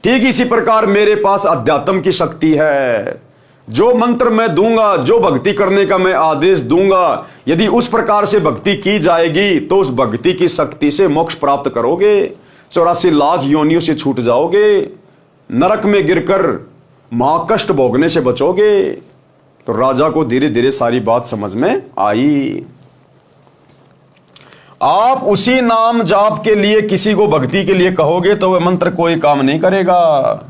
ठीक इसी प्रकार मेरे पास अध्यात्म की शक्ति है। जो मंत्र मैं दूंगा, जो भक्ति करने का मैं आदेश दूंगा, यदि उस प्रकार से भक्ति की जाएगी तो उस भक्ति की शक्ति से मोक्ष प्राप्त करोगे, 84 लाख योनियों से छूट जाओगे, नरक में गिरकर महाकष्ट भोगने से बचोगे। तो राजा को धीरे धीरे सारी बात समझ में आई। आप उसी नाम जाप के लिए किसी को भक्ति के लिए कहोगे तो वह मंत्र कोई काम नहीं करेगा।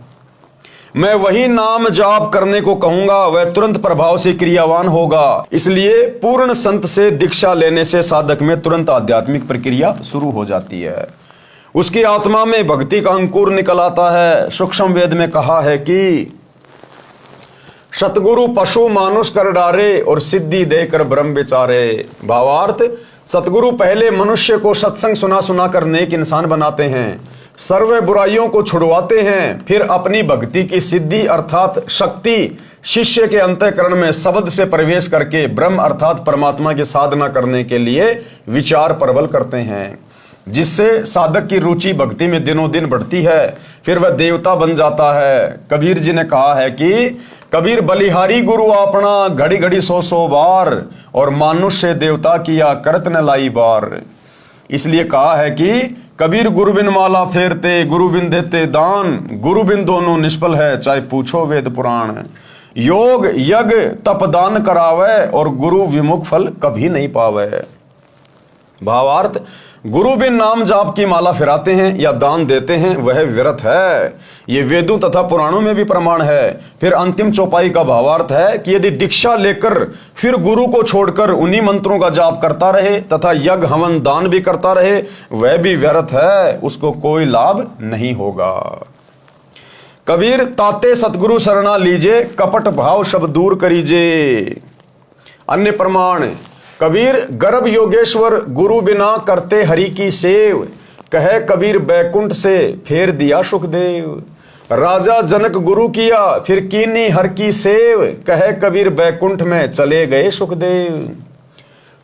मैं वही नाम जाप करने को कहूंगा, वह तुरंत प्रभाव से क्रियावान होगा। इसलिए पूर्ण संत से दीक्षा लेने से साधक में तुरंत आध्यात्मिक प्रक्रिया शुरू हो जाती है। उसकी आत्मा में भक्ति का अंकुर निकल आता है। सूक्ष्म वेद में कहा है कि सतगुरु पशु मानुष कर डारे और सिद्धि देकर ब्रह्म विचारे। भावार्थ, सतगुरु पहले मनुष्य को सत्संग सुना सुना कर नेक इंसान बनाते हैं, सर्व बुराइयों को छुड़वाते हैं, फिर अपनी भक्ति की सिद्धि अर्थात शक्ति शिष्य के अंतःकरण में शब्द से प्रवेश करके ब्रह्म अर्थात परमात्मा की साधना करने के लिए विचार प्रबल करते हैं, जिससे साधक की रुचि भक्ति में दिनों दिन बढ़ती है। फिर वह देवता बन जाता है। कबीर जी ने कहा है कि कबीर बलिहारी गुरु आपना, घड़ी घड़ी 100 बार, और मानुष से देवता किया करत न लाई बार। इसलिए कहा है कि कबीर गुरु बिन माला फेरते, गुरु बिन देते दान, गुरु बिन दोनों निष्फल है, चाहे पूछो वेद पुराण। योग यज्ञ तप दान करावे और गुरु विमुख फल कभी नहीं पावे। भावार्थ, गुरु बिन नाम जाप की माला फिराते हैं या दान देते हैं, वह व्यर्थ है। ये वेदों तथा पुराणों में भी प्रमाण है। फिर अंतिम चौपाई का भावार्थ है कि यदि दीक्षा लेकर फिर गुरु को छोड़कर उन्हीं मंत्रों का जाप करता रहे तथा यज्ञ हवन दान भी करता रहे, वह भी व्यर्थ है, उसको कोई लाभ नहीं होगा। कबीर ताते सतगुरु शरणा लीजे, कपट भाव सब दूर करीजे। अन्य प्रमाण, कबीर गर्भ योगेश्वर गुरु बिना करते हरि की सेव, कहे कबीर बैकुंठ से फेर दिया सुखदेव। राजा जनक गुरु किया, फिर कीनी हर की सेव, कहे कबीर बैकुंठ में चले गए सुखदेव।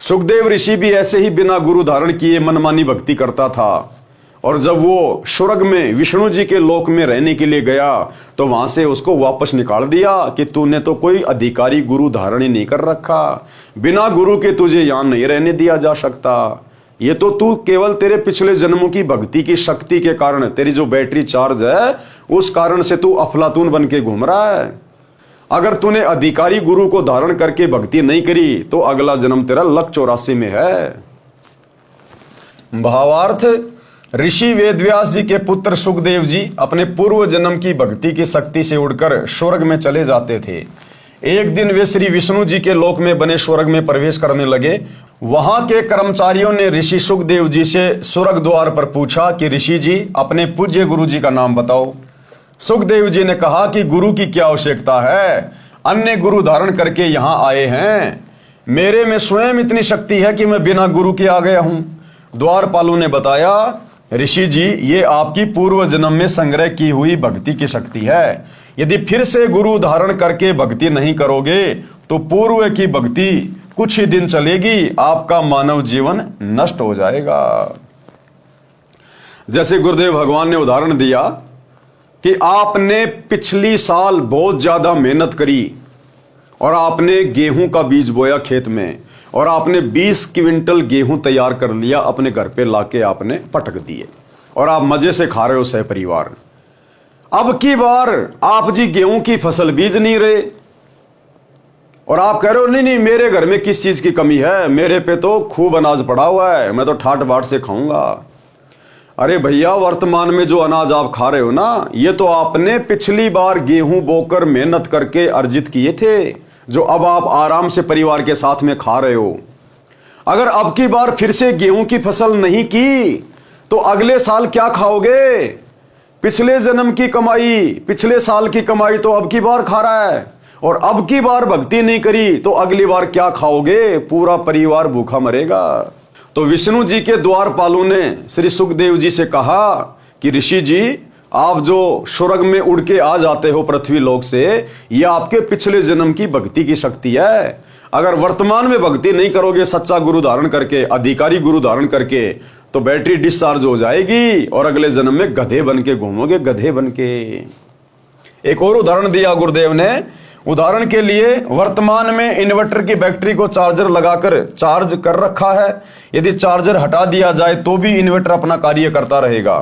सुखदेव ऋषि भी ऐसे ही बिना गुरु धारण किए मनमानी भक्ति करता था, और जब वो स्वर्ग में विष्णु जी के लोक में रहने के लिए गया तो वहां से उसको वापस निकाल दिया कि तूने तो कोई अधिकारी गुरु धारण ही नहीं कर रखा, बिना गुरु के तुझे यहां नहीं रहने दिया जा सकता। ये तो तू केवल तेरे पिछले जन्मों की भक्ति की शक्ति के कारण, तेरी जो बैटरी चार्ज है उस कारण से तू अफलातून बन के घूम रहा है। अगर तूने अधिकारी गुरु को धारण करके भक्ति नहीं करी तो अगला जन्म तेरा लक 84 में है। भावार्थ, ऋषि वेदव्यास जी के पुत्र सुखदेव जी अपने पूर्व जन्म की भक्ति की शक्ति से उड़कर स्वर्ग में चले जाते थे। एक दिन वे श्री विष्णु जी के लोक में बने स्वर्ग में प्रवेश करने लगे। वहां के कर्मचारियों ने ऋषि सुखदेव जी से स्वर्ग द्वार पर पूछा कि ऋषि जी अपने पूज्य गुरु जी का नाम बताओ। सुखदेव जी ने कहा कि गुरु की क्या आवश्यकता है, अन्य गुरु धारण करके यहां आए हैं, मेरे में स्वयं इतनी शक्ति है कि मैं बिना गुरु के आ गया हूं। द्वारपालों ने बताया, ऋषि जी ये आपकी पूर्व जन्म में संग्रह की हुई भक्ति की शक्ति है, यदि फिर से गुरु धारण करके भक्ति नहीं करोगे तो पूर्व की भक्ति कुछ ही दिन चलेगी, आपका मानव जीवन नष्ट हो जाएगा। जैसे गुरुदेव भगवान ने उदाहरण दिया कि आपने पिछली साल बहुत ज्यादा मेहनत करी और आपने गेहूं का बीज बोया खेत में और आपने 20 क्विंटल गेहूं तैयार कर लिया, अपने घर पे लाके आपने पटक दिए और आप मजे से खा रहे हो सह परिवार। अब की बार आप जी गेहूं की फसल बीज नहीं रहे और आप कह रहे हो नहीं नहीं मेरे घर में किस चीज की कमी है, मेरे पे तो खूब अनाज पड़ा हुआ है, मैं तो ठाट बाट से खाऊंगा। अरे भैया, वर्तमान में जो अनाज आप खा रहे हो ना, ये तो आपने पिछली बार गेहूं बोकर मेहनत करके अर्जित किए थे, जो अब आप आराम से परिवार के साथ में खा रहे हो। अगर अब की बार फिर से गेहूं की फसल नहीं की तो अगले साल क्या खाओगे? पिछले जन्म की कमाई, पिछले साल की कमाई तो अब की बार खा रहा है, और अब की बार भक्ति नहीं करी तो अगली बार क्या खाओगे? पूरा परिवार भूखा मरेगा। तो विष्णु जी के द्वारपालों ने श्री सुखदेव जी से कहा कि ऋषि जी, आप जो स्वर्ग में उड़ के आ जाते हो पृथ्वी लोक से, यह आपके पिछले जन्म की भक्ति की शक्ति है। अगर वर्तमान में भक्ति नहीं करोगे सच्चा गुरु धारण करके, अधिकारी गुरु धारण करके, तो बैटरी डिस्चार्ज हो जाएगी और अगले जन्म में गधे बन के घूमोगे, गधे बन के। एक और उदाहरण दिया गुरुदेव ने। उदाहरण के लिए, वर्तमान में इन्वर्टर की बैटरी को चार्जर लगाकर चार्ज कर रखा है, यदि चार्जर हटा दिया जाए तो भी इन्वर्टर अपना कार्य करता रहेगा,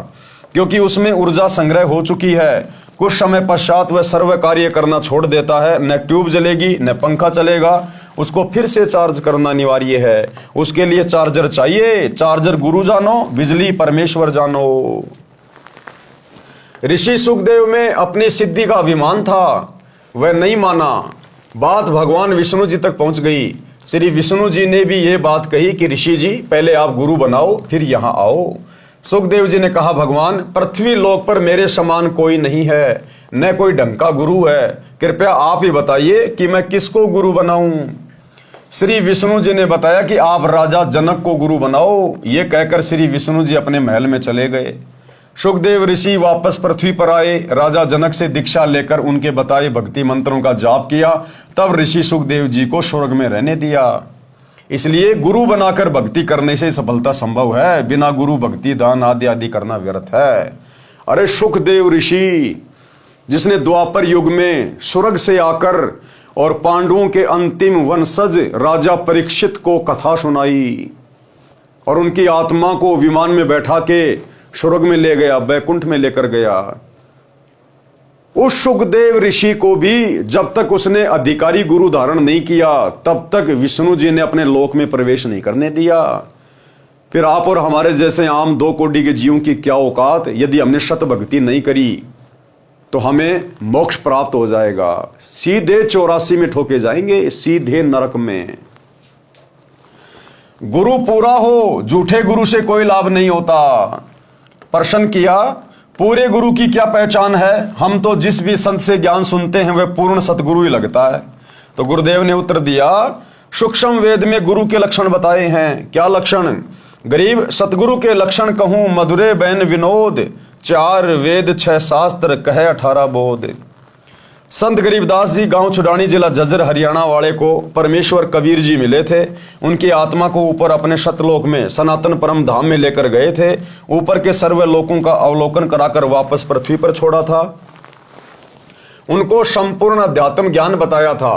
क्योंकि उसमें ऊर्जा संग्रह हो चुकी है। कुछ समय पश्चात वह सर्व कार्य करना छोड़ देता है, न ट्यूब जलेगी न पंखा चलेगा, उसको फिर से चार्ज करना अनिवार्य है। उसके लिए चार्जर चाहिए। चार्जर गुरु जानो, बिजली परमेश्वर जानो। ऋषि सुखदेव में अपनी सिद्धि का अभिमान था, वह नहीं माना। बात भगवान विष्णु जी तक पहुंच गई। श्री विष्णु जी ने भी यह बात कही कि ऋषि जी पहले आप गुरु बनाओ फिर यहां आओ। सुखदेव जी ने कहा, भगवान पृथ्वी लोक पर मेरे समान कोई नहीं है, न कोई ढंग का गुरु है, कृपया आप ही बताइए कि मैं किसको गुरु बनाऊं। श्री विष्णु जी ने बताया कि आप राजा जनक को गुरु बनाओ। ये कहकर श्री विष्णु जी अपने महल में चले गए। सुखदेव ऋषि वापस पृथ्वी पर आए, राजा जनक से दीक्षा लेकर उनके बताए भक्ति मंत्रों का जाप किया, तब ऋषि सुखदेव जी को स्वर्ग में रहने दिया। इसलिए गुरु बनाकर भक्ति करने से सफलता संभव है, बिना गुरु भक्ति दान आदि आदि करना व्यर्थ है। अरे सुखदेव ऋषि, जिसने द्वापर युग में स्वर्ग से आकर और पांडवों के अंतिम वंशज राजा परीक्षित को कथा सुनाई और उनकी आत्मा को विमान में बैठा के स्वर्ग में ले गया, बैकुंठ में लेकर गया, उस सुखदेव ऋषि को भी जब तक उसने अधिकारी गुरु धारण नहीं किया तब तक विष्णु जी ने अपने लोक में प्रवेश नहीं करने दिया। फिर आप और हमारे जैसे आम 2 कोटि के जीवों की क्या औकात? यदि हमने शत भक्ति नहीं करी तो हमें मोक्ष प्राप्त हो जाएगा, सीधे 84 में ठोके जाएंगे, सीधे नरक में। गुरु पूरा हो, झूठे गुरु से कोई लाभ नहीं होता। प्रश्न किया, पूरे गुरु की क्या पहचान है? हम तो जिस भी संत से ज्ञान सुनते हैं वह पूर्ण सतगुरु ही लगता है। तो गुरुदेव ने उत्तर दिया, सूक्ष्म वेद में गुरु के लक्षण बताए हैं। क्या लक्षण? गरीब सतगुरु के लक्षण कहूं, मधुरे बैन विनोद, 4 वेद 6 शास्त्र कहे 18 बोध। संत गरीबदास जी गांव छुडानी जिला झज्जर हरियाणा वाले को परमेश्वर कबीर जी मिले थे। उनकी आत्मा को ऊपर अपने सतलोक में सनातन परम धाम में लेकर गए थे। ऊपर के सर्व लोकों का अवलोकन कराकर वापस पृथ्वी पर छोड़ा था। उनको संपूर्ण अध्यात्म ज्ञान बताया था।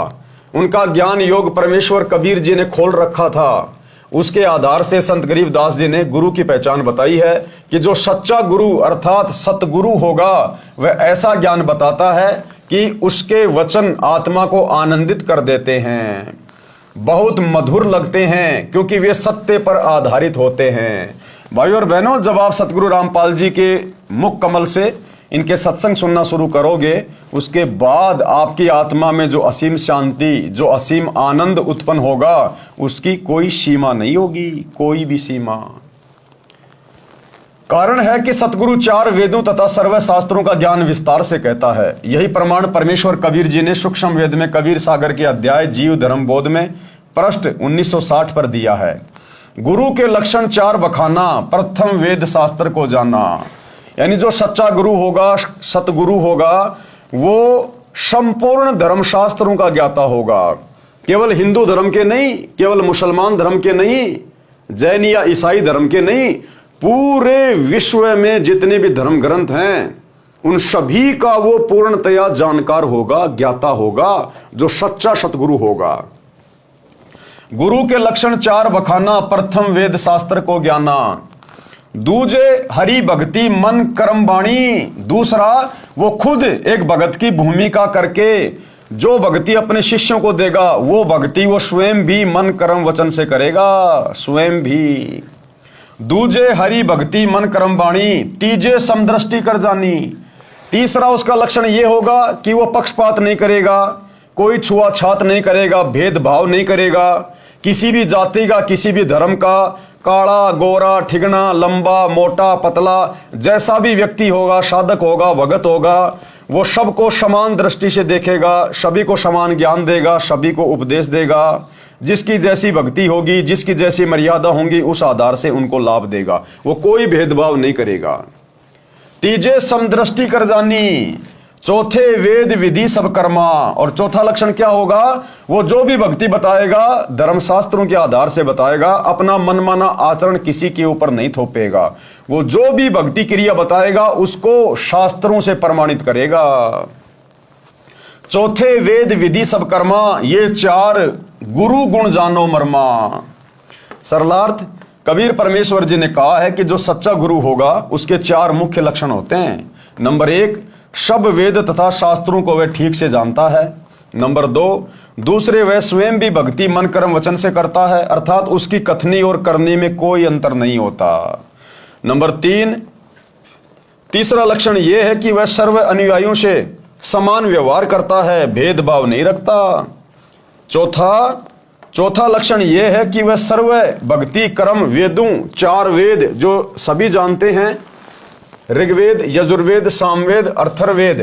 उनका ज्ञान योग परमेश्वर कबीर जी ने खोल रखा था। उसके आधार से संत गरीबदास जी ने गुरु की पहचान बताई है कि जो सच्चा गुरु अर्थात सतगुरु होगा वह ऐसा ज्ञान बताता है कि उसके वचन आत्मा को आनंदित कर देते हैं, बहुत मधुर लगते हैं, क्योंकि वे सत्य पर आधारित होते हैं। भाइयों और बहनों, जब आप सतगुरु रामपाल जी के मुख कमल से इनके सत्संग सुनना शुरू करोगे, उसके बाद आपकी आत्मा में जो असीम शांति, जो असीम आनंद उत्पन्न होगा, उसकी कोई सीमा नहीं होगी, कोई भी सीमा। कारण है कि सतगुरु 4 वेदों तथा सर्व शास्त्रों का ज्ञान विस्तार से कहता है। यही प्रमाण परमेश्वर कबीर जी ने सूक्ष्म वेद में कबीर सागर के अध्याय जीव धर्म बोध में पृष्ठ 1960 पर दिया है। गुरु के लक्षण 4 बखाना, प्रथम वेद शास्त्र को जाना। यानी जो सच्चा गुरु होगा, सतगुरु होगा, वो संपूर्ण धर्म शास्त्रों का ज्ञाता होगा। केवल हिंदू धर्म के नहीं, केवल मुसलमान धर्म के नहीं, जैन या ईसाई धर्म के नहीं, पूरे विश्व में जितने भी धर्म ग्रंथ हैं उन सभी का वो पूर्णतया जानकार होगा, ज्ञाता होगा, जो सच्चा सतगुरु होगा। गुरु के लक्षण 4 बखाना, प्रथम वेद शास्त्र को ज्ञाना। दूजे हरि भक्ति मन कर्म वाणी। दूसरा वो खुद एक भगत की भूमिका करके जो भक्ति अपने शिष्यों को देगा, वो भक्ति वो स्वयं भी मन कर्म वचन से करेगा, स्वयं भी। दूजे हरि भक्ति मन कर्म वाणी। तीजे समदृष्टि कर जानी। तीसरा उसका लक्षण ये होगा कि वो पक्षपात नहीं करेगा, कोई छुआछात नहीं करेगा, भेदभाव नहीं करेगा, किसी भी जाति का, किसी भी धर्म का, काला गोरा ठिगना लंबा मोटा पतला जैसा भी व्यक्ति होगा, साधक होगा, भगत होगा, वो सबको समान दृष्टि से देखेगा, सभी को समान ज्ञान देगा, सभी को उपदेश देगा। जिसकी जैसी भक्ति होगी, जिसकी जैसी मर्यादा होंगी, उस आधार से उनको लाभ देगा, वो कोई भेदभाव नहीं करेगा। तीजे समदृष्टि कर जानी। चौथे वेद विधि सब कर्मा। और चौथा लक्षण क्या होगा? वो जो भी भक्ति बताएगा धर्मशास्त्रों के आधार से बताएगा, अपना मनमाना आचरण किसी के ऊपर नहीं थोपेगा। वो जो भी भक्ति क्रिया बताएगा उसको शास्त्रों से प्रमाणित करेगा। चौथे वेद विधि सब कर्मा, ये 4 गुरु गुण जानो मर्मा। सरलार्थ, कबीर परमेश्वर जी ने कहा है कि जो सच्चा गुरु होगा उसके 4 मुख्य लक्षण होते हैं। नंबर 1, सब वेद तथा शास्त्रों को वह ठीक से जानता है। नंबर 2, दूसरे वह स्वयं भी भक्ति मन कर्म वचन से करता है, अर्थात उसकी कथनी और करनी में कोई अंतर नहीं होता। नंबर 3, तीसरा लक्षण यह है कि वह सर्व अनुयायियों से समान व्यवहार करता है, भेदभाव नहीं रखता। चौथा लक्षण यह है कि वह सर्व भक्ति कर्म वेदों, 4 वेद जो सभी जानते हैं, ऋग्वेद, यजुर्वेद, सामवेद, अथर्ववेद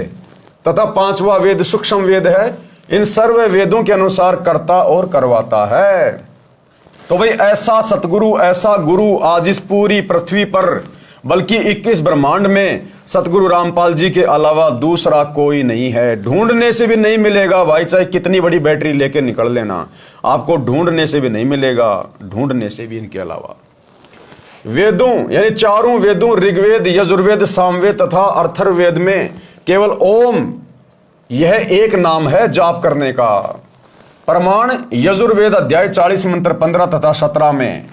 तथा 5वां वेद सूक्ष्म वेद है, इन सर्व वेदों के अनुसार करता और करवाता है। तो भाई ऐसा सतगुरु, ऐसा गुरु आज इस पूरी पृथ्वी पर बल्कि 21 ब्रह्मांड में सतगुरु रामपाल जी के अलावा दूसरा कोई नहीं है। ढूंढने से भी नहीं मिलेगा भाई, चाहे कितनी बड़ी बैटरी लेके निकल लेना, आपको ढूंढने से भी नहीं मिलेगा, ढूंढने से भी इनके अलावा। वेदों यानी 4 वेदों ऋग्वेद, यजुर्वेद, सामवेद तथा अथर्ववेद में केवल ओम यह एक नाम है जाप करने का। प्रमाण यजुर्वेद अध्याय 40 मंत्र 15 तथा 17 में।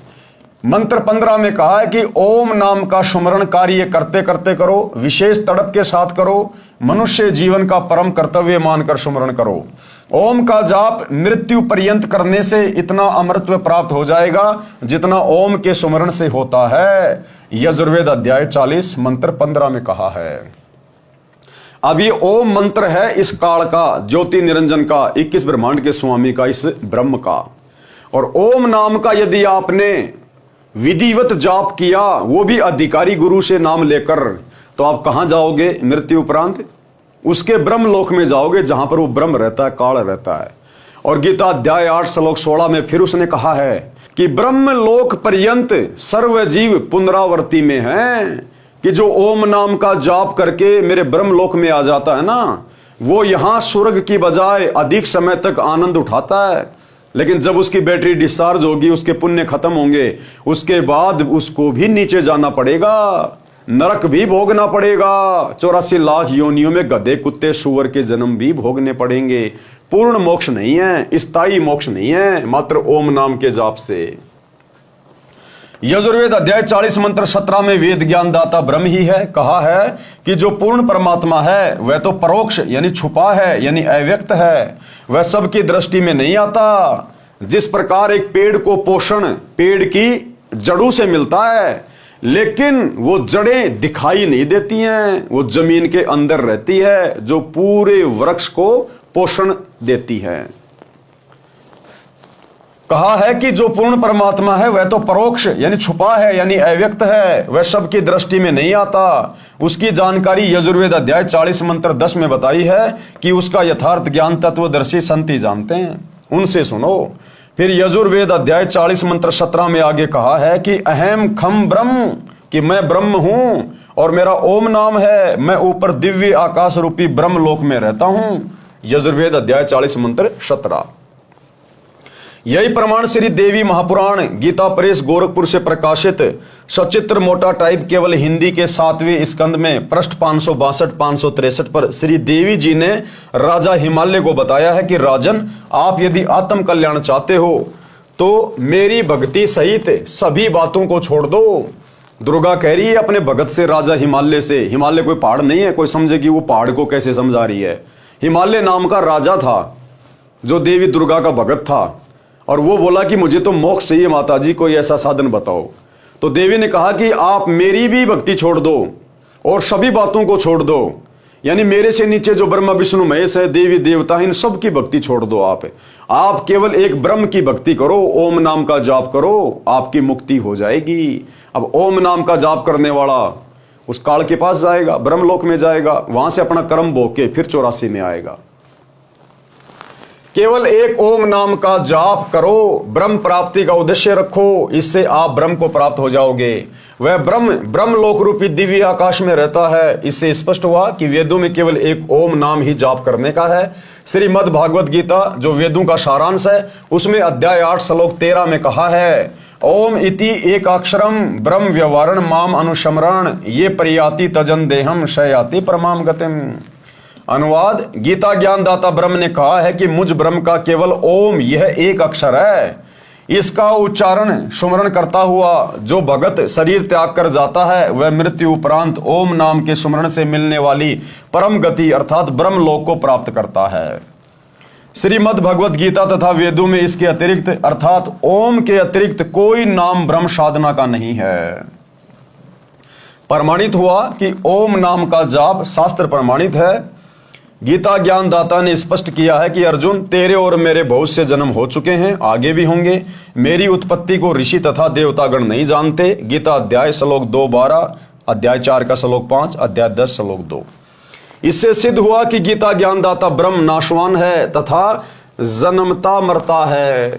मंत्र 15 में कहा है कि ओम नाम का सुमरण कार्य करते करते करो, विशेष तड़प के साथ करो, मनुष्य जीवन का परम कर्तव्य मानकर सुमरण करो। ओम का जाप मृत्यु पर्यंत करने से इतना अमरत्व प्राप्त हो जाएगा जितना ओम के सुमरण से होता है। यजुर्वेद अध्याय 40 मंत्र 15 में कहा है। अब ये ओम मंत्र है इस काल का, ज्योति निरंजन का, 21 ब्रह्मांड के स्वामी का, इस ब्रह्म का। और ओम नाम का यदि आपने विधिवत जाप किया, वो भी अधिकारी गुरु से नाम लेकर, तो आप कहां जाओगे मृत्यु उपरांत? उसके ब्रह्म लोक में जाओगे जहां पर वो ब्रह्म रहता है, काल रहता है। और गीता अध्याय 8 श्लोक 16 में फिर उसने कहा है कि ब्रह्म लोक पर्यंत सर्व जीव पुनरावर्ती में हैं। कि जो ओम नाम का जाप करके मेरे ब्रह्मलोक में आ जाता है ना, वो यहां स्वर्ग की बजाय अधिक समय तक आनंद उठाता है। लेकिन जब उसकी बैटरी डिस्चार्ज होगी, उसके पुण्य खत्म होंगे, उसके बाद उसको भी नीचे जाना पड़ेगा, नरक भी भोगना पड़ेगा, 84 लाख योनियों में गधे कुत्ते सूअर के जन्म भी भोगने पड़ेंगे। पूर्ण मोक्ष नहीं है, स्थायी मोक्ष नहीं है मात्र ओम नाम के जाप से। यजुर्वेद अध्याय 40 मंत्र 17 में वेद ज्ञान दाता ब्रह्म ही है। कहा है कि जो पूर्ण परमात्मा है वह तो परोक्ष यानी छुपा है, यानी अव्यक्त है, वह सबकी दृष्टि में नहीं आता। जिस प्रकार एक पेड़ को पोषण पेड़ की जड़ों से मिलता है, लेकिन वो जड़ें दिखाई नहीं देती हैं, वो जमीन के अंदर रहती है जो पूरे वृक्ष को पोषण देती है। कहा है कि जो पूर्ण परमात्मा है वह तो परोक्ष यानी छुपा है, यानी अव्यक्त है, वह सबकी दृष्टि में नहीं आता। उसकी जानकारी यजुर्वेद अध्याय 40 मंत्र 10 में बताई है कि उसका यथार्थ ज्ञान तत्वदर्शी संत ही जानते हैं, उनसे सुनो। फिर यजुर्वेद अध्याय 40 मंत्र 17 में आगे कहा है कि अहम खम ब्रह्म, कि मैं ब्रह्म हूं और मेरा ओम नाम है, मैं ऊपर दिव्य आकाश रूपी ब्रह्म लोक में रहता हूं। यजुर्वेद अध्याय 40 मंत्र 17। यही प्रमाण श्री देवी महापुराण गीता प्रेस गोरखपुर से प्रकाशित सचित्र मोटा टाइप केवल हिंदी के 7वें स्कंद में पृष्ठ 562-563 पर श्री देवी जी ने राजा हिमालय को बताया है कि राजन, आप यदि आत्म कल्याण चाहते हो तो मेरी भक्ति सहित सभी बातों को छोड़ दो। दुर्गा कह रही है अपने भगत से, राजा हिमालय से। हिमालय कोई पहाड़ नहीं है, कोई समझे कि वो पहाड़ को कैसे समझा रही है। हिमालय नाम का राजा था जो देवी दुर्गा का भगत था, और वो बोला कि मुझे तो मोक्ष चाहिए माताजी, कोई ऐसा साधन बताओ। तो देवी ने कहा कि आप मेरी भी भक्ति छोड़ दो और सभी बातों को छोड़ दो, यानी मेरे से नीचे जो ब्रह्मा विष्णु महेश है, देवी देवता, इन सब की भक्ति छोड़ दो। आप केवल एक ब्रह्म की भक्ति करो, ओम नाम का जाप करो, आपकी मुक्ति हो जाएगी। अब ओम नाम का जाप करने वाला उस काल के पास जाएगा, ब्रह्मलोक में जाएगा, वहां से अपना कर्म भोग के फिर 84 में आएगा। केवल एक ओम नाम का जाप करो, ब्रह्म प्राप्ति का उद्देश्य रखो, इससे आप ब्रह्म को प्राप्त हो जाओगे। वह ब्रह्म लोक रूपी दिव्य आकाश में रहता है। इससे स्पष्ट हुआ कि वेदों में केवल एक ओम नाम ही जाप करने का है। श्रीमद् भागवत गीता जो वेदों का सारांश है, उसमें अध्याय 8 श्लोक 13 में कहा है, ओम इति एक अक्षरम ब्रह्म व्यवहारण माम अनुशमरण ये परियाति तजन देहम शयाति परमाम गतिम। अनुवाद, गीता ज्ञानदाता ब्रह्म ने कहा है कि मुझ ब्रह्म का केवल ओम यह एक अक्षर है। इसका उच्चारण सुमरण करता हुआ जो भगत शरीर त्याग कर जाता है, वह मृत्यु उपरांत ओम नाम के सुमरण से मिलने वाली परम गति अर्थात ब्रह्म लोक को प्राप्त करता है। श्रीमद् भगवत गीता तथा वेदों में इसके अतिरिक्त अर्थात ओम के अतिरिक्त कोई नाम ब्रह्म साधना का नहीं है। प्रमाणित हुआ कि ओम नाम का जाप शास्त्र प्रमाणित है। गीता ज्ञानदाता ने स्पष्ट किया है कि अर्जुन, तेरे और मेरे बहुत से जन्म हो चुके हैं, आगे भी होंगे। मेरी उत्पत्ति को ऋषि तथा देवतागण नहीं जानते। गीता अध्याय श्लोक 2:12, अध्याय 4 का श्लोक 5, अध्याय 10 श्लोक 2। इससे सिद्ध हुआ कि गीता ज्ञानदाता ब्रह्म नाशवान है तथा जन्मता मरता है।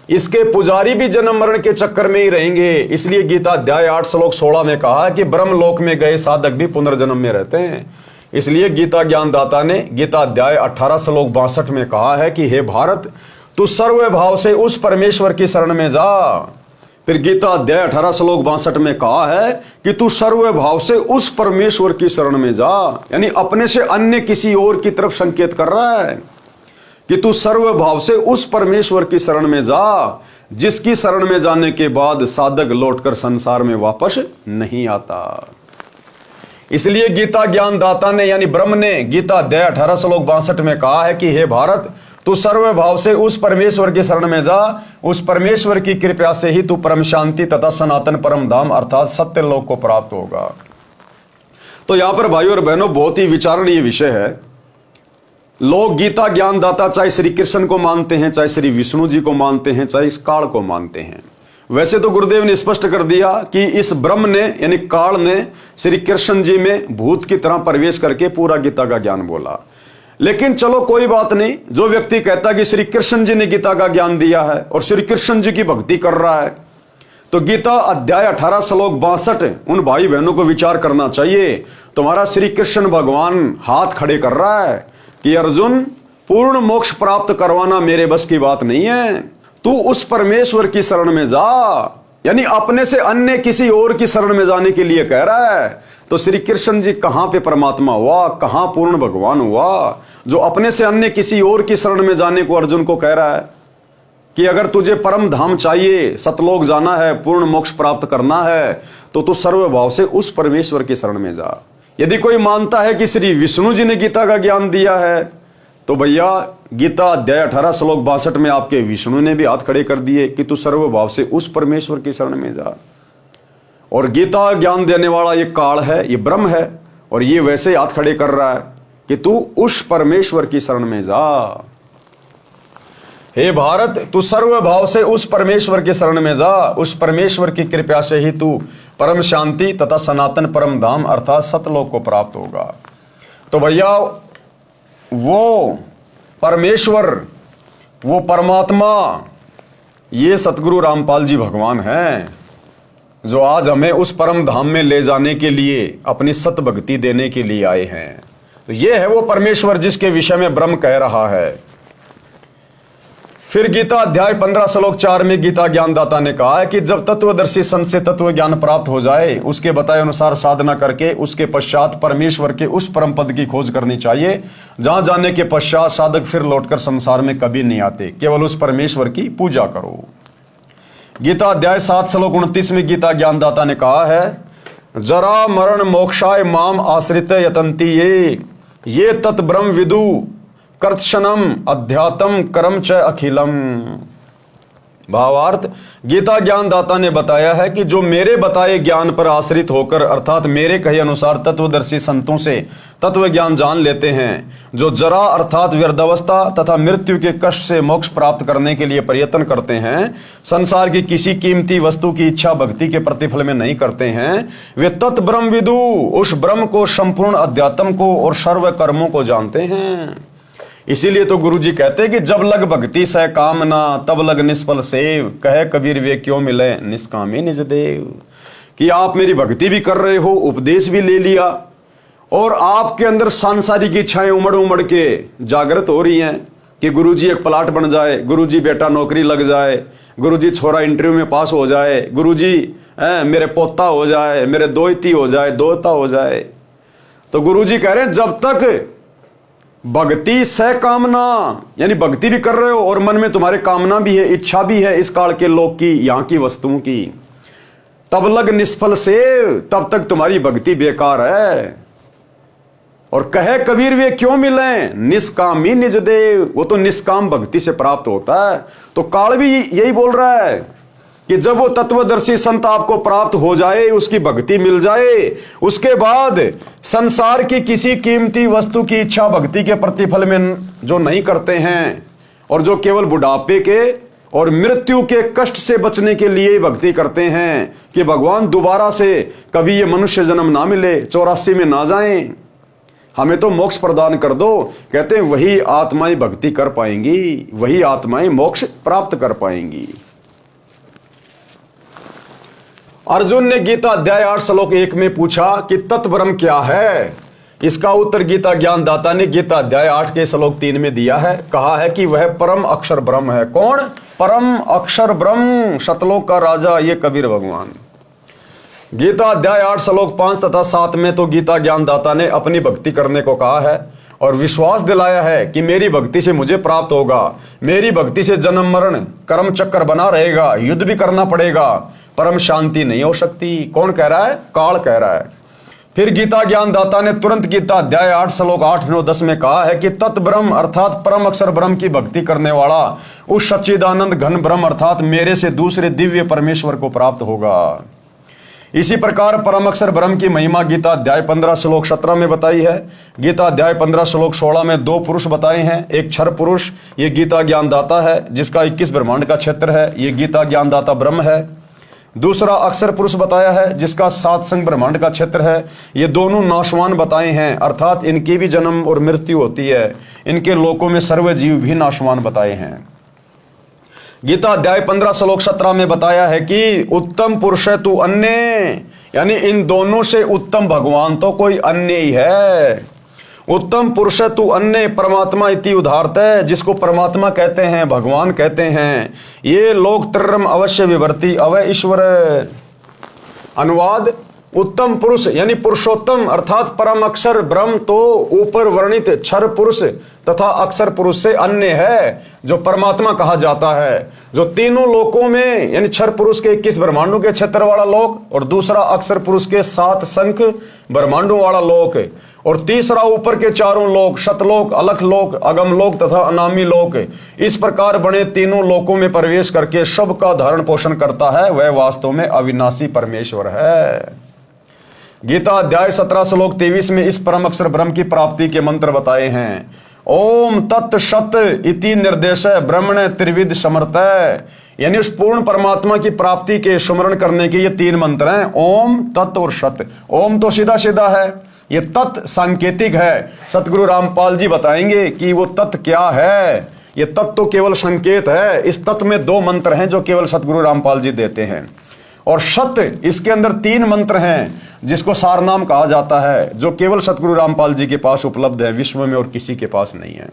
इसके पुजारी भी जन्म मरण के चक्कर में ही रहेंगे। इसलिए गीता अध्याय 8 श्लोक 16 में कहा है कि ब्रह्म लोक में गए साधक भी पुनर्जन्म में रहते हैं। इसलिए गीता ज्ञानदाता ने गीता अध्याय 18 श्लोक 62 में कहा है कि हे भारत, तू सर्वभाव से उस परमेश्वर की शरण में जा। फिर गीता अध्याय 18 श्लोक 62 में कहा है कि तू सर्वभाव से उस परमेश्वर की शरण में जा, यानी अपने से अन्य किसी और की तरफ संकेत कर रहा है कि तू सर्वभाव से उस परमेश्वर की शरण में जा, जिसकी शरण में जाने के बाद साधक लौटकर संसार में वापस नहीं आता। इसलिए गीता ज्ञानदाता ने यानी ब्रह्म ने गीता अध्याय 18 श्लोक 62 में कहा है कि हे भारत, तू सर्वभाव से उस परमेश्वर की शरण में जा। उस परमेश्वर की कृपा से ही तू परम शांति तथा सनातन परम धाम अर्थात सत्य लोक को प्राप्त होगा। तो यहां पर भाइयों और बहनों बहुत ही विचारणीय विषय है। लोग गीता ज्ञानदाता चाहे श्री कृष्ण को मानते हैं, चाहे श्री विष्णु जी को मानते हैं, चाहे इस काल को मानते हैं। वैसे तो गुरुदेव ने स्पष्ट कर दिया कि इस ब्रह्म ने यानी काल ने श्री कृष्ण जी में भूत की तरह प्रवेश करके पूरा गीता का ज्ञान बोला। लेकिन चलो कोई बात नहीं, जो व्यक्ति कहता कि श्री कृष्ण जी ने गीता का ज्ञान दिया है और श्री कृष्ण जी की भक्ति कर रहा है, तो गीता अध्याय 18 श्लोक 62 उन भाई बहनों को विचार करना चाहिए। तुम्हारा श्री कृष्ण भगवान हाथ खड़े कर रहा है कि अर्जुन, पूर्ण मोक्ष प्राप्त करवाना मेरे बस की बात नहीं है, तू उस परमेश्वर की शरण में जा। यानी अपने से अन्य किसी और की शरण में जाने के लिए कह रहा है। तो श्री कृष्ण जी कहां पे परमात्मा हुआ, कहां पूर्ण भगवान हुआ, जो अपने से अन्य किसी और की शरण में जाने को अर्जुन को कह रहा है कि अगर तुझे परम धाम चाहिए, सतलोक जाना है, पूर्ण मोक्ष प्राप्त करना है, तो तू सर्वभाव से उस परमेश्वर की शरण में जा। यदि कोई मानता है कि श्री विष्णु जी ने गीता का ज्ञान दिया है, तो भैया गीता अध्याय 18 श्लोक 62 में आपके विष्णु ने भी हाथ खड़े कर दिए कि तू सर्वभाव से उस परमेश्वर की शरण में जा। और गीता ज्ञान देने वाला ये काल है, ये ब्रह्म है, और ये वैसे हाथ खड़े कर रहा है कि तू उस परमेश्वर की शरण में जा। हे भारत, तू सर्वभाव से उस परमेश्वर की शरण में जा। उस परमेश्वर की कृपा से ही तू परम शांति तथा सनातन परम धाम अर्थात सतलोक को प्राप्त होगा। तो भैया वो परमेश्वर, वो परमात्मा, ये सतगुरु रामपाल जी भगवान हैं, जो आज हमें उस परम धाम में ले जाने के लिए अपनी सत भक्ति देने के लिए आए हैं। तो ये है वो परमेश्वर जिसके विषय में ब्रह्म कह रहा है। फिर गीता अध्याय 15 श्लोक 4 में गीता ज्ञानदाता ने कहा है कि जब तत्वदर्शी संत से तत्व ज्ञान प्राप्त हो जाए, उसके बताए अनुसार साधना करके उसके पश्चात परमेश्वर के उस परम पद की खोज करनी चाहिए, जहां जाने के पश्चात साधक फिर लौटकर संसार में कभी नहीं आते। केवल उस परमेश्वर की पूजा करो। गीता अध्याय 7 श्लोक 29 में गीता ज्ञानदाता ने कहा है, जरा मरण मोक्षाय माम आश्रित यतंती ये तत् ब्रह्म विदु कर्तशनम अध्यात्म कर्म च अखिलम। भावार्थ, गीता ज्ञानदाता ने बताया है कि जो मेरे बताए ज्ञान पर आश्रित होकर अर्थात मेरे कहे अनुसार तत्वदर्शी संतों से तत्व ज्ञान जान लेते हैं, जो जरा अर्थात व्यर्धावस्था तथा मृत्यु के कष्ट से मोक्ष प्राप्त करने के लिए प्रयत्न करते हैं, संसार की किसी कीमती वस्तु की इच्छा भक्ति के प्रतिफल में नहीं करते हैं, वे तत् ब्रह्म विदु उस ब्रह्म को, संपूर्ण अध्यात्म को और सर्व कर्मों को जानते हैं। इसीलिए तो गुरु जी कहते हैं कि जब लग भक्ति सह कामना तब लग निष्फल सेव, कहे कबीर वे क्यों मिले निष्कामी निज देव। कि आप मेरी भक्ति भी कर रहे हो, उपदेश भी ले लिया, और आपके अंदर सांसारिक इच्छाएं उमड़ उमड़ के जागृत हो रही हैं कि गुरु जी एक प्लाट बन जाए, गुरु जी बेटा नौकरी लग जाए, गुरु जी छोरा इंटरव्यू में पास हो जाए, गुरु जी मेरे पोता हो जाए, मेरे दोती हो जाए, दोता हो जाए। तो गुरु जी कह रहे हैं जब तक भक्ति सह कामना, यानी भक्ति भी कर रहे हो और मन में तुम्हारे कामना भी है, इच्छा भी है इस काल के लोक की, यहां की वस्तुओं की, तब लग निष्फल से, तब तक तुम्हारी भक्ति बेकार है। और कहे कबीर वे क्यों मिले निष्कामी निज देव, वो तो निष्काम भक्ति से प्राप्त होता है। तो काल भी यही बोल रहा है कि जब वो तत्वदर्शी संत आपको प्राप्त हो जाए, उसकी भक्ति मिल जाए, उसके बाद संसार की किसी कीमती वस्तु की इच्छा भक्ति के प्रतिफल में जो नहीं करते हैं, और जो केवल बुढ़ापे के और मृत्यु के कष्ट से बचने के लिए भक्ति करते हैं कि भगवान दोबारा से कभी ये मनुष्य जन्म ना मिले, 84 में ना जाएं, हमें तो मोक्ष प्रदान कर दो, कहते हैं वही आत्माएं भक्ति कर पाएंगी, वही आत्माएं मोक्ष प्राप्त कर पाएंगी। अर्जुन ने गीता अध्याय 8 श्लोक 1 में पूछा कि तत्ब्रह्म क्या है। इसका उत्तर गीता ज्ञानदाता ने गीता अध्याय 8 के श्लोक 3 में दिया है। कहा है कि वह परम अक्षर ब्रह्म है। कौन? परम अक्षर ब्रह्म, सतलोक का राजा, ये कबीर भगवान। गीता अध्याय 8 श्लोक 5 तथा 7 में तो गीता ज्ञानदाता ने अपनी भक्ति करने को कहा है और विश्वास दिलाया है कि मेरी भक्ति से मुझे प्राप्त होगा, मेरी भक्ति से जन्म मरण कर्म चक्कर बना रहेगा, युद्ध भी करना पड़ेगा, परम शांति नहीं हो सकती। कौन कह रहा है? काल कह रहा है। फिर गीता ज्ञानदाता ने तुरंत गीता अध्याय 8 श्लोक 8, 9, 10 में कहा है कि तत् ब्रह्म अर्थात परम अक्षर ब्रह्म की भक्ति करने वाला उस सच्चिदानंद घन ब्रह्म अर्थात मेरे से दूसरे दिव्य परमेश्वर को प्राप्त होगा। इसी प्रकार परम अक्षर ब्रह्म की महिमा गीता अध्याय 15 श्लोक 17 में बताई है। गीता अध्याय 15 श्लोक 16 में 2 पुरुष बताए हैं। एक क्षर पुरुष, ये गीता ज्ञानदाता है जिसका 21 ब्रह्मांड का क्षेत्र है, ये गीता ज्ञानदाता ब्रह्म है। दूसरा अक्षर पुरुष बताया है जिसका 7 संग ब्रह्मांड का क्षेत्र है। ये दोनों नाशवान बताए हैं अर्थात इनकी भी जन्म और मृत्यु होती है, इनके लोकों में सर्व जीव भी नाशवान बताए हैं। गीता अध्याय 15 श्लोक 17 में बताया है कि उत्तम पुरुष है तू अन्य, यानी इन दोनों से उत्तम भगवान तो कोई अन्य ही है। उत्तम पुरुष है तू अन्य परमात्मा इति उदाहरत है, जिसको परमात्मा कहते हैं, भगवान कहते हैं। ये लोक त्रिरम अवश्य विवर्ती अवय ईश्वर। अनुवाद, उत्तम पुरुष यानी पुरुषोत्तम अर्थात परम अक्षर ब्रह्म तो ऊपर वर्णित क्षर पुरुष तथा अक्षर पुरुष से अन्य है, जो परमात्मा कहा जाता है, जो तीनों लोकों में यानी क्षर पुरुष के 21 ब्रह्मांडों के क्षेत्र वाला लोक, और दूसरा अक्षर पुरुष के 7 संख्य ब्रह्मांडों वाला लोक, और तीसरा ऊपर के 4 लोक, शतलोक, अलख लोक, अगम लोक तथा अनामी लोक। इस प्रकार बने तीनों लोकों में प्रवेश करके सबका धारण पोषण करता है, वह वास्तव में अविनाशी परमेश्वर है। गीता अध्याय 17 श्लोक 23 में इस परम अक्षर ब्रह्म की प्राप्ति के मंत्र बताए हैं। ओम तत् सत इति निर्देश ब्रह्मण त्रिविध समर्थ, यानी उस पूर्ण परमात्मा की प्राप्ति के सुमरण करने के ये 3 मंत्र हैं, ओम, तत् और सत। ओम तो सीधा सीधा है, ये तत् सांकेतिक है। सतगुरु रामपाल जी बताएंगे कि वो तत् क्या है। ये तत् तो केवल संकेत है। इस तत् में 2 मंत्र हैं जो केवल सतगुरु रामपाल जी देते हैं, और सत इसके अंदर 3 मंत्र हैं जिसको सारनाम कहा जाता है, जो केवल सतगुरु रामपाल जी के पास उपलब्ध है, विश्व में और किसी के पास नहीं है।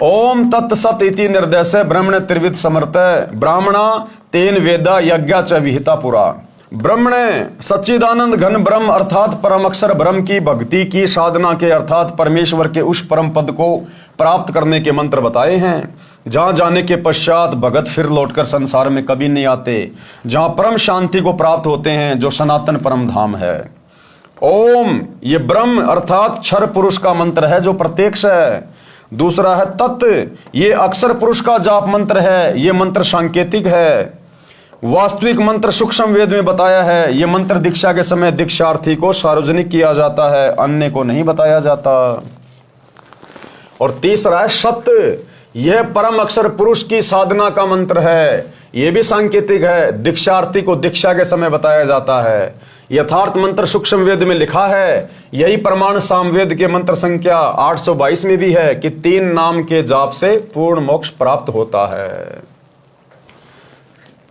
ओम तत् सत इति निर्देश ब्रह्मण त्रिविध समर्थ, ब्राह्मणा तेन वेदा यज्ञा च विहिता पुरा। ब्रह्मण सच्चिदानंद घन ब्रह्म अर्थात परम अक्षर ब्रह्म की भक्ति की साधना के अर्थात परमेश्वर के उस परम पद को प्राप्त करने के मंत्र बताए हैं, जहां जाने के पश्चात भगत फिर लौटकर संसार में कभी नहीं आते, जहां परम शांति को प्राप्त होते हैं, जो सनातन परम धाम है। ओम ये ब्रह्म अर्थात क्षर पुरुष का मंत्र है जो प्रत्यक्ष है। दूसरा है तत्, ये अक्षर पुरुष का जाप मंत्र है, ये मंत्र सांकेतिक है। वास्तविक मंत्र सूक्ष्म वेद में बताया है, ये मंत्र दीक्षा के समय दीक्षार्थी को सार्वजनिक किया जाता है, अन्य को नहीं बताया जाता। और तीसरा है सत्य, यह परम अक्षर पुरुष की साधना का मंत्र है, यह भी सांकेतिक है, दीक्षार्थी को दीक्षा के समय बताया जाता है। यथार्थ मंत्र सूक्ष्म वेद में लिखा है, यही प्रमाण सामवेद के मंत्र संख्या 822 में भी है कि 3 नाम के जाप से पूर्ण मोक्ष प्राप्त होता है।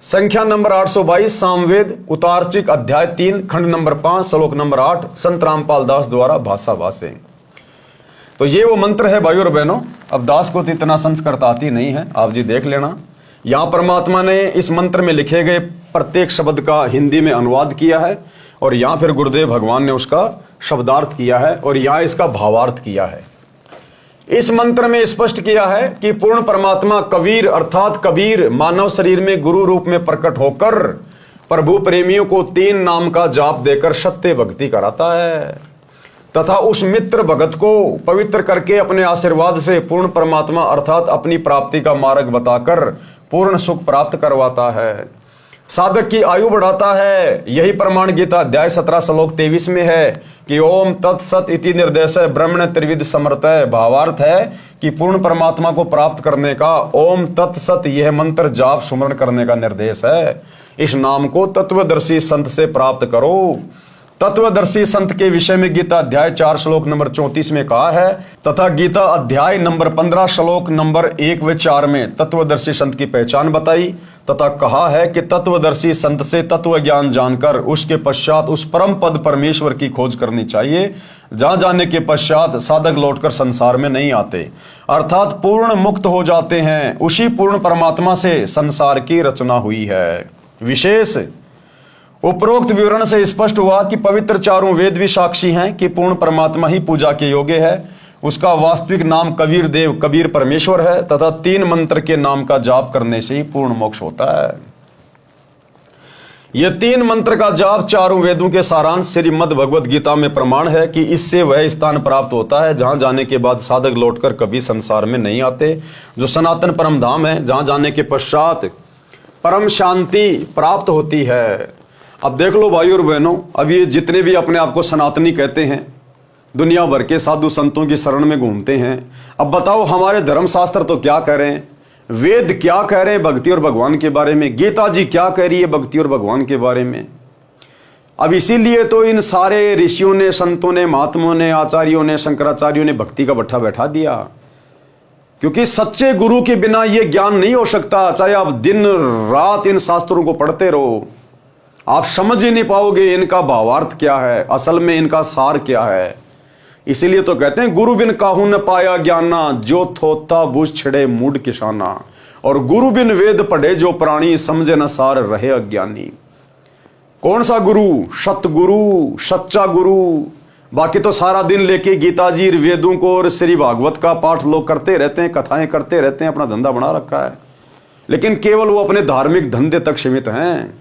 संख्या नंबर 822 सामवेद उतारचिक अध्याय 3 खंड नंबर 5 श्लोक नंबर 8 संत रामपाल दास द्वारा भाषा भाषे। तो ये वो मंत्र है भाइयों और बहनों। अब दास को तो इतना संस्कृत आती नहीं है, आप जी देख लेना। यहां परमात्मा ने इस मंत्र में लिखे गए प्रत्येक शब्द का हिंदी में अनुवाद किया है, और यहां फिर गुरुदेव भगवान ने उसका शब्दार्थ किया है, और यहां इसका भावार्थ किया है। इस मंत्र में स्पष्ट किया है कि पूर्ण परमात्मा कबीर अर्थात कबीर मानव शरीर में गुरु रूप में प्रकट होकर प्रभु प्रेमियों को 3 नाम का जाप देकर सत्य भक्ति कराता है, तथा उस मित्र भगत को पवित्र करके अपने आशीर्वाद से पूर्ण परमात्मा अर्थात अपनी प्राप्ति का मार्ग बताकर पूर्ण सुख प्राप्त करवाता है, साधक की आयु बढ़ाता है। यही प्रमाण गीता अध्याय 17 श्लोक 23 में है कि ओम तत्सत इति निर्देश ब्रह्मण त्रिविध समर्थ है। भावार्थ है कि पूर्ण परमात्मा को प्राप्त करने का ओम तत्सत यह मंत्र जाप सुमरण करने का निर्देश है। इस नाम को तत्वदर्शी संत से प्राप्त करो। तत्वदर्शी संत के विषय में गीता अध्याय 4 श्लोक नंबर 34 में कहा है, तथा गीता अध्याय नंबर 15 श्लोक नंबर 1 व 4 में तत्वदर्शी संत की पहचान बताई, तथा कहा है कि तत्वदर्शी संत से तत्व ज्ञान जानकर उसके पश्चात उस परम पद परमेश्वर की खोज करनी चाहिए, जहां जाने के पश्चात साधक लौटकर संसार में नहीं आते, अर्थात पूर्ण मुक्त हो जाते हैं। उसी पूर्ण परमात्मा से संसार की रचना हुई है। विशेष उपरोक्त विवरण से स्पष्ट हुआ कि पवित्र 4 वेद भी साक्षी हैं कि पूर्ण परमात्मा ही पूजा के योग्य है। उसका वास्तविक नाम कबीर देव कबीर परमेश्वर है, तथा 3 मंत्र के नाम का जाप करने से ही पूर्ण मोक्ष होता है। यह 3 मंत्र का जाप 4 वेदों के सारांश श्रीमद् भगवद गीता में प्रमाण है कि इससे वह स्थान प्राप्त होता है जहां जाने के बाद साधक लौटकर कभी संसार में नहीं आते, जो सनातन परम धाम है, जहां जाने के पश्चात परम शांति प्राप्त होती है। अब देख लो भाइयों और बहनों, अब ये जितने भी अपने आप को सनातनी कहते हैं, दुनिया भर के साधु संतों की शरण में घूमते हैं। अब बताओ हमारे धर्मशास्त्र तो क्या कह रहे हैं, वेद क्या कह रहे हैं भक्ति और भगवान के बारे में, गीता जी क्या कह रही है भक्ति और भगवान के बारे में। अब इसीलिए तो इन सारे ऋषियों ने, संतों ने, महात्माओं ने, आचार्यों ने, शंकराचार्यों ने भक्ति का भट्ठा बैठा दिया। क्योंकि सच्चे गुरु के बिना यह ज्ञान नहीं हो सकता। चाहे आप दिन रात इन शास्त्रों को पढ़ते रहो, आप समझ ही नहीं पाओगे इनका भावार्थ क्या है, असल में इनका सार क्या है। इसीलिए तो कहते हैं गुरु बिन काहू न पाया ज्ञाना, जो थोता बुझ छिड़े मूड किसाना। और गुरु बिन वेद पढ़े जो प्राणी, समझे न सार रहे अज्ञानी। कौन सा गुरु? सतगुरु, सच्चा गुरु। बाकी तो सारा दिन लेके गीता जी, वेदों को और श्री भागवत का पाठ लोग करते रहते हैं, कथाएं करते रहते हैं, अपना धंधा बना रखा है। लेकिन केवल वो अपने धार्मिक धंधे तक सीमित हैं।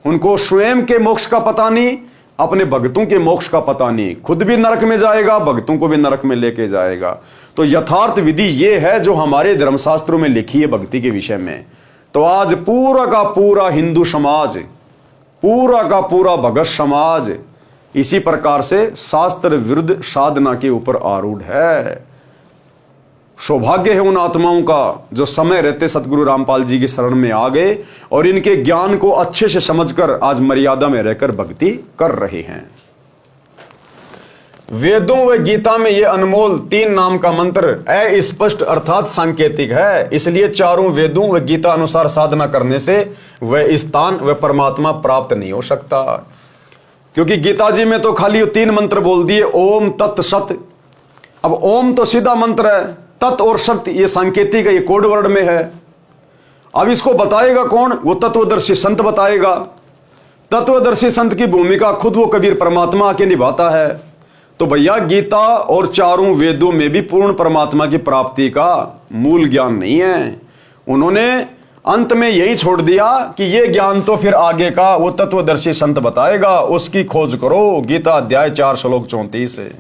उनको स्वयं के मोक्ष का पता नहीं, अपने भक्तों के मोक्ष का पता नहीं। खुद भी नरक में जाएगा, भक्तों को भी नरक में लेके जाएगा। तो यथार्थ विधि ये है जो हमारे धर्मशास्त्रों में लिखी है भक्ति के विषय में। तो आज पूरा का पूरा हिंदू समाज, पूरा का पूरा भगत समाज इसी प्रकार से शास्त्र विरुद्ध साधना के ऊपर आरूढ़ है। सौभाग्य है उन आत्माओं का जो समय रहते सतगुरु रामपाल जी की शरण में आ गए और इनके ज्ञान को अच्छे से समझकर आज मर्यादा में रहकर भक्ति कर रहे हैं। वेदों व गीता में यह अनमोल 3 नाम का मंत्र अस्पष्ट अर्थात सांकेतिक है। इसलिए चारों वेदों व गीता अनुसार साधना करने से वह स्थान व परमात्मा प्राप्त नहीं हो सकता। क्योंकि गीता जी में तो खाली 3 मंत्र बोल दिए, ओम तत् सत। अब ओम तो सीधा मंत्र है, तत् और सत्य ये सांकेतिक है, ये कोड वर्ड में है। अब इसको बताएगा कौन? वो तत्वदर्शी संत बताएगा। तत्वदर्शी संत की भूमिका खुद वो कबीर परमात्मा आके निभाता है। तो भैया गीता और चारों वेदों में भी पूर्ण परमात्मा की प्राप्ति का मूल ज्ञान नहीं है। उन्होंने अंत में यही छोड़ दिया कि ये ज्ञान तो फिर आगे का वो तत्वदर्शी संत बताएगा, उसकी खोज करो। गीता अध्याय 4 श्लोक 34 है।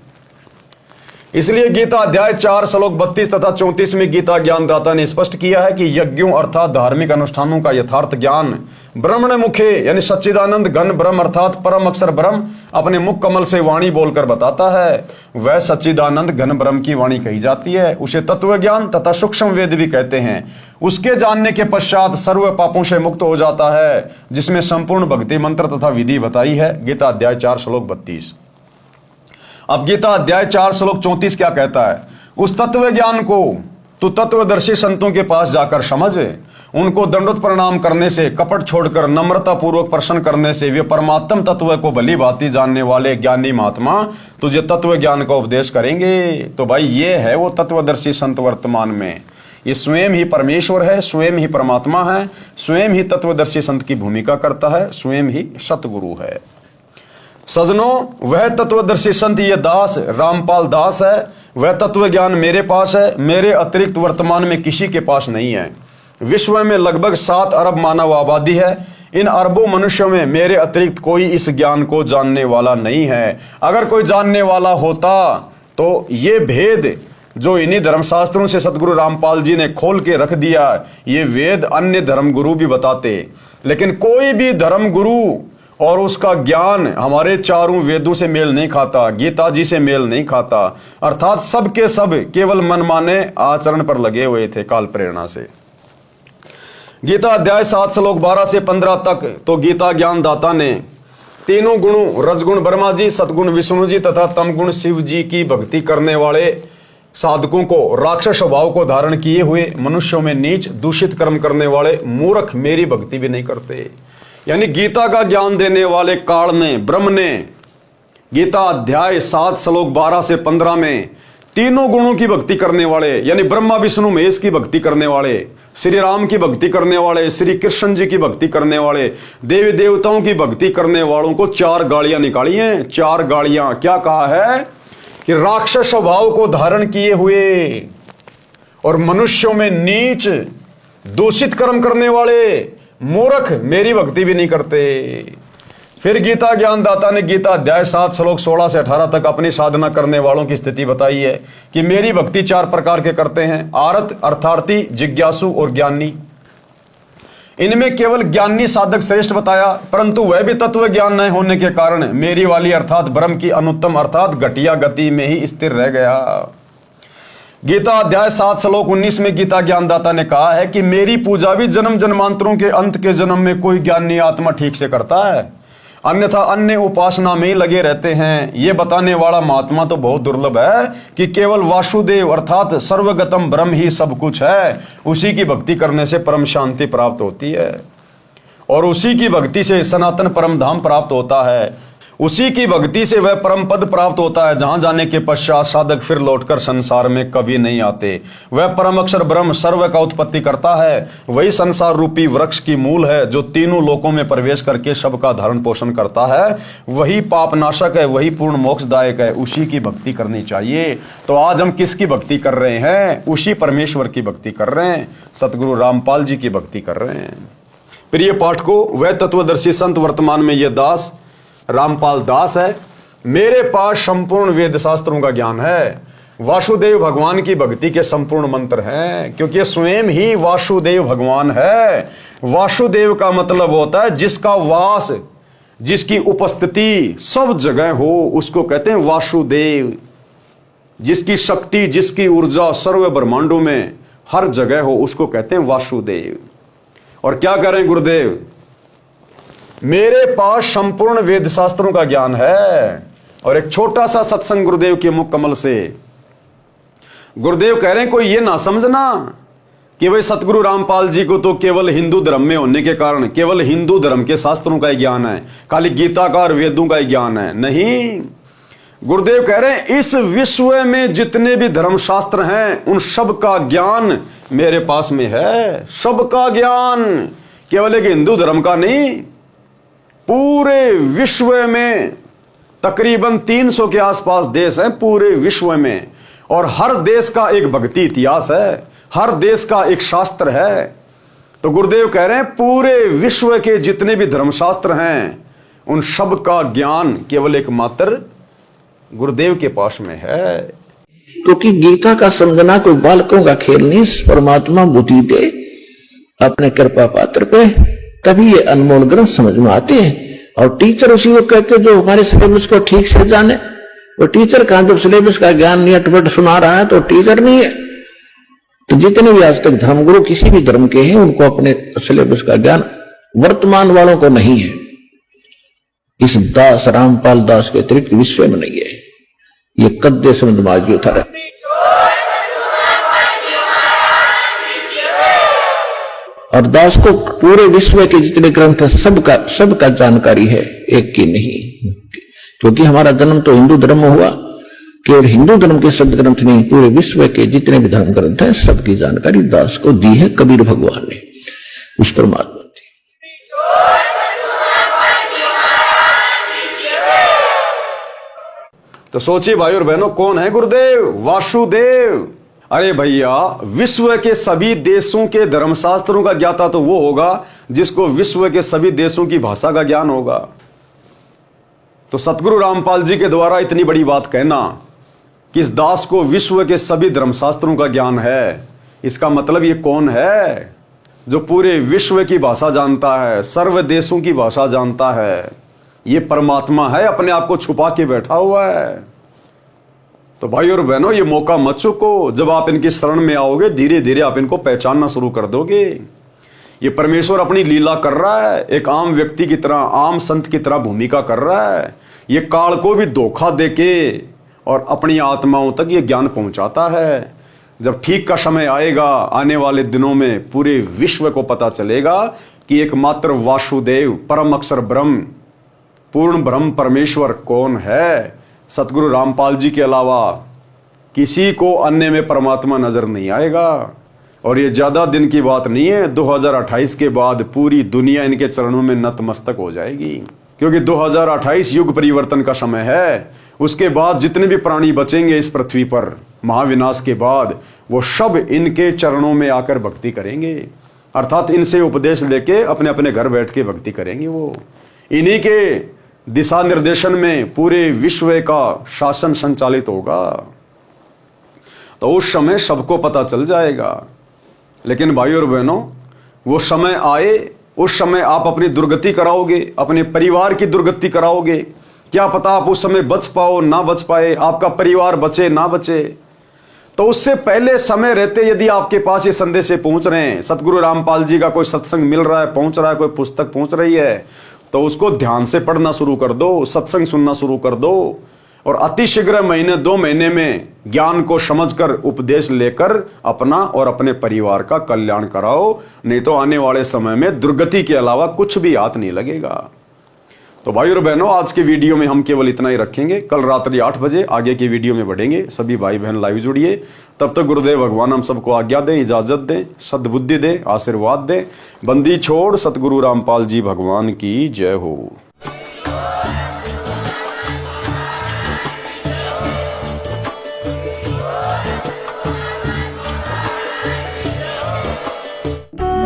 इसलिए गीता अध्याय 4 श्लोक 32 तथा 34 में गीता ज्ञानदाता ने स्पष्ट किया है कि यज्ञों अर्थात धार्मिक अनुष्ठानों का यथार्थ ज्ञान ब्रह्मण मुखे यानी सच्चिदानंद घन ब्रह्म अर्थात परम अक्षर ब्रह्म अपने मुख कमल से वाणी बोलकर बताता है। वह सच्चिदानंद घन ब्रह्म की वाणी कही जाती है। उसे तत्व ज्ञान तथा सूक्ष्म वेद भी कहते हैं। उसके जानने के पश्चात सर्व पापों से मुक्त हो जाता है, जिसमें संपूर्ण भक्ति मंत्र तथा विधि बताई है। गीता अध्याय 4 श्लोक 32। अब गीता अध्याय 4 श्लोक 34 क्या कहता है? उस तत्व ज्ञान को तू तत्वदर्शी संतों के पास जाकर समझ। उनको दंडोत प्रणाम करने से, कपट छोड़कर नम्रता पूर्वक प्रश्न करने से वे परमात्म तत्व को भली भांति जानने वाले ज्ञानी महात्मा तुझे तत्व ज्ञान का उपदेश करेंगे। तो भाई ये है वो तत्वदर्शी संत वर्तमान में। ये स्वयं ही परमेश्वर है, स्वयं ही परमात्मा है, स्वयं ही तत्वदर्शी संत की भूमिका करता है, स्वयं ही सतगुरु है। सजनों, वह तत्वदर्शी संत ये दास रामपाल दास है। वह तत्व ज्ञान मेरे पास है, मेरे अतिरिक्त वर्तमान में किसी के पास नहीं है। विश्व में लगभग 7 अरब मानव आबादी है। इन अरबों मनुष्यों में मेरे अतिरिक्त कोई इस ज्ञान को जानने वाला नहीं है। अगर कोई जानने वाला होता तो ये भेद जो इन्हीं धर्मशास्त्रों से सतगुरु रामपाल जी ने खोल के रख दिया, ये वेद अन्य धर्मगुरु भी बताते। लेकिन कोई भी धर्मगुरु और उसका ज्ञान हमारे चारों वेदों से मेल नहीं खाता, गीता जी से मेल नहीं खाता। अर्थात सब के सब केवल मनमाने आचरण पर लगे हुए थे काल प्रेरणा से। गीता अध्याय 7 श्लोक 12 से 15 तक तो गीता ज्ञानदाता ने तीनों गुणों रजगुण ब्रह्मा जी, सतगुण विष्णु जी तथा तमगुण शिव जी की भक्ति करने वाले साधकों को, राक्षस स्वभाव को धारण किए हुए मनुष्यों में नीच दूषित कर्म करने वाले मूर्ख मेरी भक्ति भी नहीं करते। यानी गीता का ज्ञान देने वाले काल ने, ब्रह्म ने गीता अध्याय 7 श्लोक 12 से 15 में तीनों गुणों की भक्ति करने वाले यानी ब्रह्मा विष्णु महेश की भक्ति करने वाले, श्री राम की भक्ति करने वाले, श्री कृष्ण जी की भक्ति करने वाले, देवी देवताओं की भक्ति करने वालों को 4 गालियां निकाली हैं। 4 गालियां क्या कहा है कि राक्षस स्वभाव को धारण किए हुए और मनुष्यों में नीच दूषित कर्म करने वाले मूर्ख मेरी भक्ति भी नहीं करते। फिर गीता ज्ञानदाता ने गीता अध्याय 7 श्लोक 16 से 18 तक अपनी साधना करने वालों की स्थिति बताई है कि मेरी भक्ति 4 प्रकार के करते हैं, आरत, अर्थार्थी, जिज्ञासु और ज्ञानी। इनमें केवल ज्ञानी साधक श्रेष्ठ बताया, परंतु वह भी तत्व ज्ञान न होने के कारण मेरी वाली अर्थात ब्रह्म की अनुत्तम अर्थात घटिया गति में ही स्थिर रह गया। गीता अध्याय 7 श्लोक 19 में गीता ज्ञानदाता ने कहा है कि मेरी पूजा भी जन्म जन्मांतरों के अंत के जन्म में कोई ज्ञानी आत्मा ठीक से करता है। अन्यथा अन्य उपासना में ही लगे रहते हैं। ये बताने वाला महात्मा तो बहुत दुर्लभ है कि केवल वासुदेव अर्थात सर्वगतम ब्रह्म ही सब कुछ है। उसी की भक्ति करने से परम शांति प्राप्त होती है और उसी की भक्ति से सनातन परम धाम प्राप्त होता है। उसी की भक्ति से वह परम पद प्राप्त होता है जहां जाने के पश्चात साधक फिर लौटकर संसार में कभी नहीं आते। वह परम अक्षर ब्रह्म सर्व का उत्पत्ति करता है। वही संसार रूपी वृक्ष की मूल है जो तीनों लोकों में प्रवेश करके सबका धारण पोषण करता है। वही पाप नाशक है, वही पूर्ण मोक्षदायक है। उसी की भक्ति करनी चाहिए। तो आज हम किसकी भक्ति कर रहे हैं? उसी परमेश्वर की भक्ति कर रहे हैं, सतगुरु रामपाल जी की भक्ति कर रहे हैं। प्रिय पाठकों, वह तत्वदर्शी संत वर्तमान में यह दास रामपाल दास है। मेरे पास संपूर्ण वेद शास्त्रों का ज्ञान है। वासुदेव भगवान की भक्ति के संपूर्ण मंत्र हैं, क्योंकि ये स्वयं ही वासुदेव भगवान है। वासुदेव का मतलब होता है जिसका वास, जिसकी उपस्थिति सब जगह हो, उसको कहते हैं वासुदेव। जिसकी शक्ति, जिसकी ऊर्जा सर्व ब्रह्मांडों में हर जगह हो, उसको कहते हैं वासुदेव। और क्या करें गुरुदेव? मेरे पास संपूर्ण वेद शास्त्रों का ज्ञान है। और एक छोटा सा सत्संग गुरुदेव के मुख कमल से गुरुदेव कह रहे हैं, कोई ये ना समझना कि भाई सतगुरु रामपाल जी को तो केवल हिंदू धर्म में होने के कारण केवल हिंदू धर्म के शास्त्रों का ही ज्ञान है, खाली गीता का और वेदों का ही ज्ञान है। नहीं, गुरुदेव कह रहे हैं इस विश्व में जितने भी धर्म शास्त्र हैं उन सब का ज्ञान मेरे पास में है। सबका ज्ञान, केवल एक हिंदू धर्म का नहीं। पूरे विश्व में तकरीबन 300 के आसपास देश हैं पूरे विश्व में, और हर देश का एक भक्ति इतिहास है, हर देश का एक शास्त्र है। तो गुरुदेव कह रहे हैं पूरे विश्व के जितने भी धर्मशास्त्र हैं उन सब का ज्ञान केवल एकमात्र गुरुदेव के पास में है। क्योंकि गीता का समझना कोई बालकों का खेल नहीं, परमात्मा बुद्धि दे अपने कृपा पात्र पे, तभी ये अनमोल ग्रंथ समझ में आते हैं। और टीचर उसी को कहते जो हमारे सिलेबस को ठीक से जाने। वो टीचर कहां, जब सिलेबस का ज्ञान नहीं अटपट सुना रहा है तो टीचर नहीं है। तो जितने भी आज तक धर्मगुरु किसी भी धर्म के हैं उनको अपने सिलेबस का ज्ञान वर्तमान वालों को नहीं है। इस दास रामपाल दास के अतिरिक्त विश्व में नहीं है। ये कद्दे समझ माजी उठा रहे। और दास को पूरे विश्व के जितने ग्रंथ है सबका जानकारी है, एक की नहीं। क्योंकि हमारा जन्म तो हिंदू धर्म में हुआ, केवल हिंदू धर्म के शब्द ग्रंथ नहीं, पूरे विश्व के जितने भी धर्म ग्रंथ हैं सबकी जानकारी दास को दी है कबीर भगवान ने, उस परमात्मा थी। तो सोचिए भाई और बहनों, कौन है गुरुदेव? वासुदेव। अरे भैया, विश्व के सभी देशों के धर्मशास्त्रों का ज्ञाता तो वो होगा जिसको विश्व के सभी देशों की भाषा का ज्ञान होगा। तो सतगुरु रामपाल जी के द्वारा इतनी बड़ी बात कहना कि इस दास को विश्व के सभी धर्मशास्त्रों का ज्ञान है, इसका मतलब ये कौन है जो पूरे विश्व की भाषा जानता है, सर्व देशों की भाषा जानता है? ये परमात्मा है, अपने आप को छुपा के बैठा हुआ है। तो भाई और बहनों, ये मौका मत चूको। जब आप इनकी शरण में आओगे धीरे धीरे आप इनको पहचानना शुरू कर दोगे। ये परमेश्वर अपनी लीला कर रहा है, एक आम व्यक्ति की तरह, आम संत की तरह भूमिका कर रहा है। ये काल को भी धोखा देके और अपनी आत्माओं तक ये ज्ञान पहुंचाता है। जब ठीक का समय आएगा, आने वाले दिनों में पूरे विश्व को पता चलेगा कि एकमात्र वासुदेव परम अक्षर ब्रह्म, पूर्ण ब्रह्म परमेश्वर कौन है। सतगुरु रामपाल जी के अलावा किसी को अन्य में परमात्मा नजर नहीं आएगा। और ये ज्यादा दिन की बात नहीं है, 2028 के बाद पूरी दुनिया इनके चरणों में नतमस्तक हो जाएगी। क्योंकि 2028 युग परिवर्तन का समय है। उसके बाद जितने भी प्राणी बचेंगे इस पृथ्वी पर महाविनाश के बाद, वो सब इनके चरणों में आकर भक्ति करेंगे, अर्थात इनसे उपदेश लेके अपने अपने घर बैठ के भक्ति करेंगे। वो इन्हीं के दिशा निर्देशन में पूरे विश्व का शासन संचालित होगा। तो उस समय सबको पता चल जाएगा। लेकिन भाई और बहनों, वो समय आए, उस समय आप अपनी दुर्गति कराओगे, अपने परिवार की दुर्गति कराओगे। क्या पता आप उस समय बच पाओ ना बच पाए, आपका परिवार बचे ना बचे। तो उससे पहले समय रहते यदि आपके पास ये संदेश पहुंच रहे हैं, सतगुरु रामपाल जी का कोई सत्संग मिल रहा है, पहुंच रहा है, कोई पुस्तक पहुंच रही है, तो उसको ध्यान से पढ़ना शुरू कर दो, सत्संग सुनना शुरू कर दो, और अतिशीघ्र महीने 2 महीने में ज्ञान को समझकर उपदेश लेकर अपना और अपने परिवार का कल्याण कराओ। नहीं तो आने वाले समय में दुर्गति के अलावा कुछ भी हाथ नहीं लगेगा। तो भाई और बहनों, आज के वीडियो में हम केवल इतना ही रखेंगे। कल रात्रि 8 बजे आगे की वीडियो में बढ़ेंगे। सभी भाई बहन लाइव जुड़िए। तब तक गुरुदेव भगवान हम सबको आज्ञा दें, इजाजत दें, सद्बुद्धि दें, आशीर्वाद दें। बंदी छोड़ सतगुरु रामपाल जी भगवान की जय हो।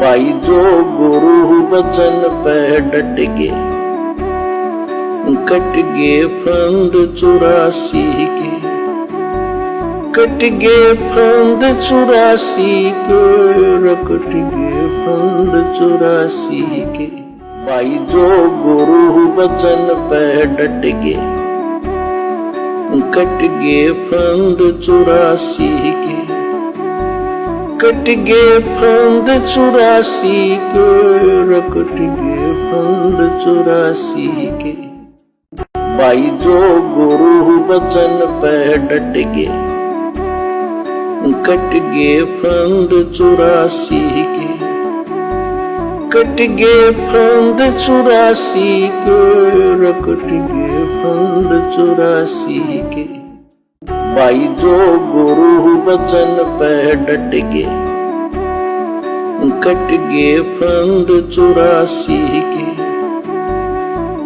भाई जो गुरु बचन पे डट गे, कट गे फंद 84 के, कट गे फंद 84 के, कट गे फंद 84 के। भाई जो गुरु बचन पे डट गे, कट गे फंद 84 के, कट गे फंद 84 के, कट गे फंद 84 के। भाई जो गुरु बचन पे डट गे, कट गे फंद 84 के, कट गे फंद 84 के, कट गे फंद 84 के। भाई जो गुरु बचन पे डट गे, कट गे फंद 84 के,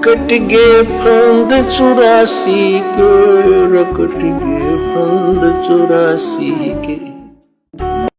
कट गे फंद 84 के, कट गे फंद 84 के।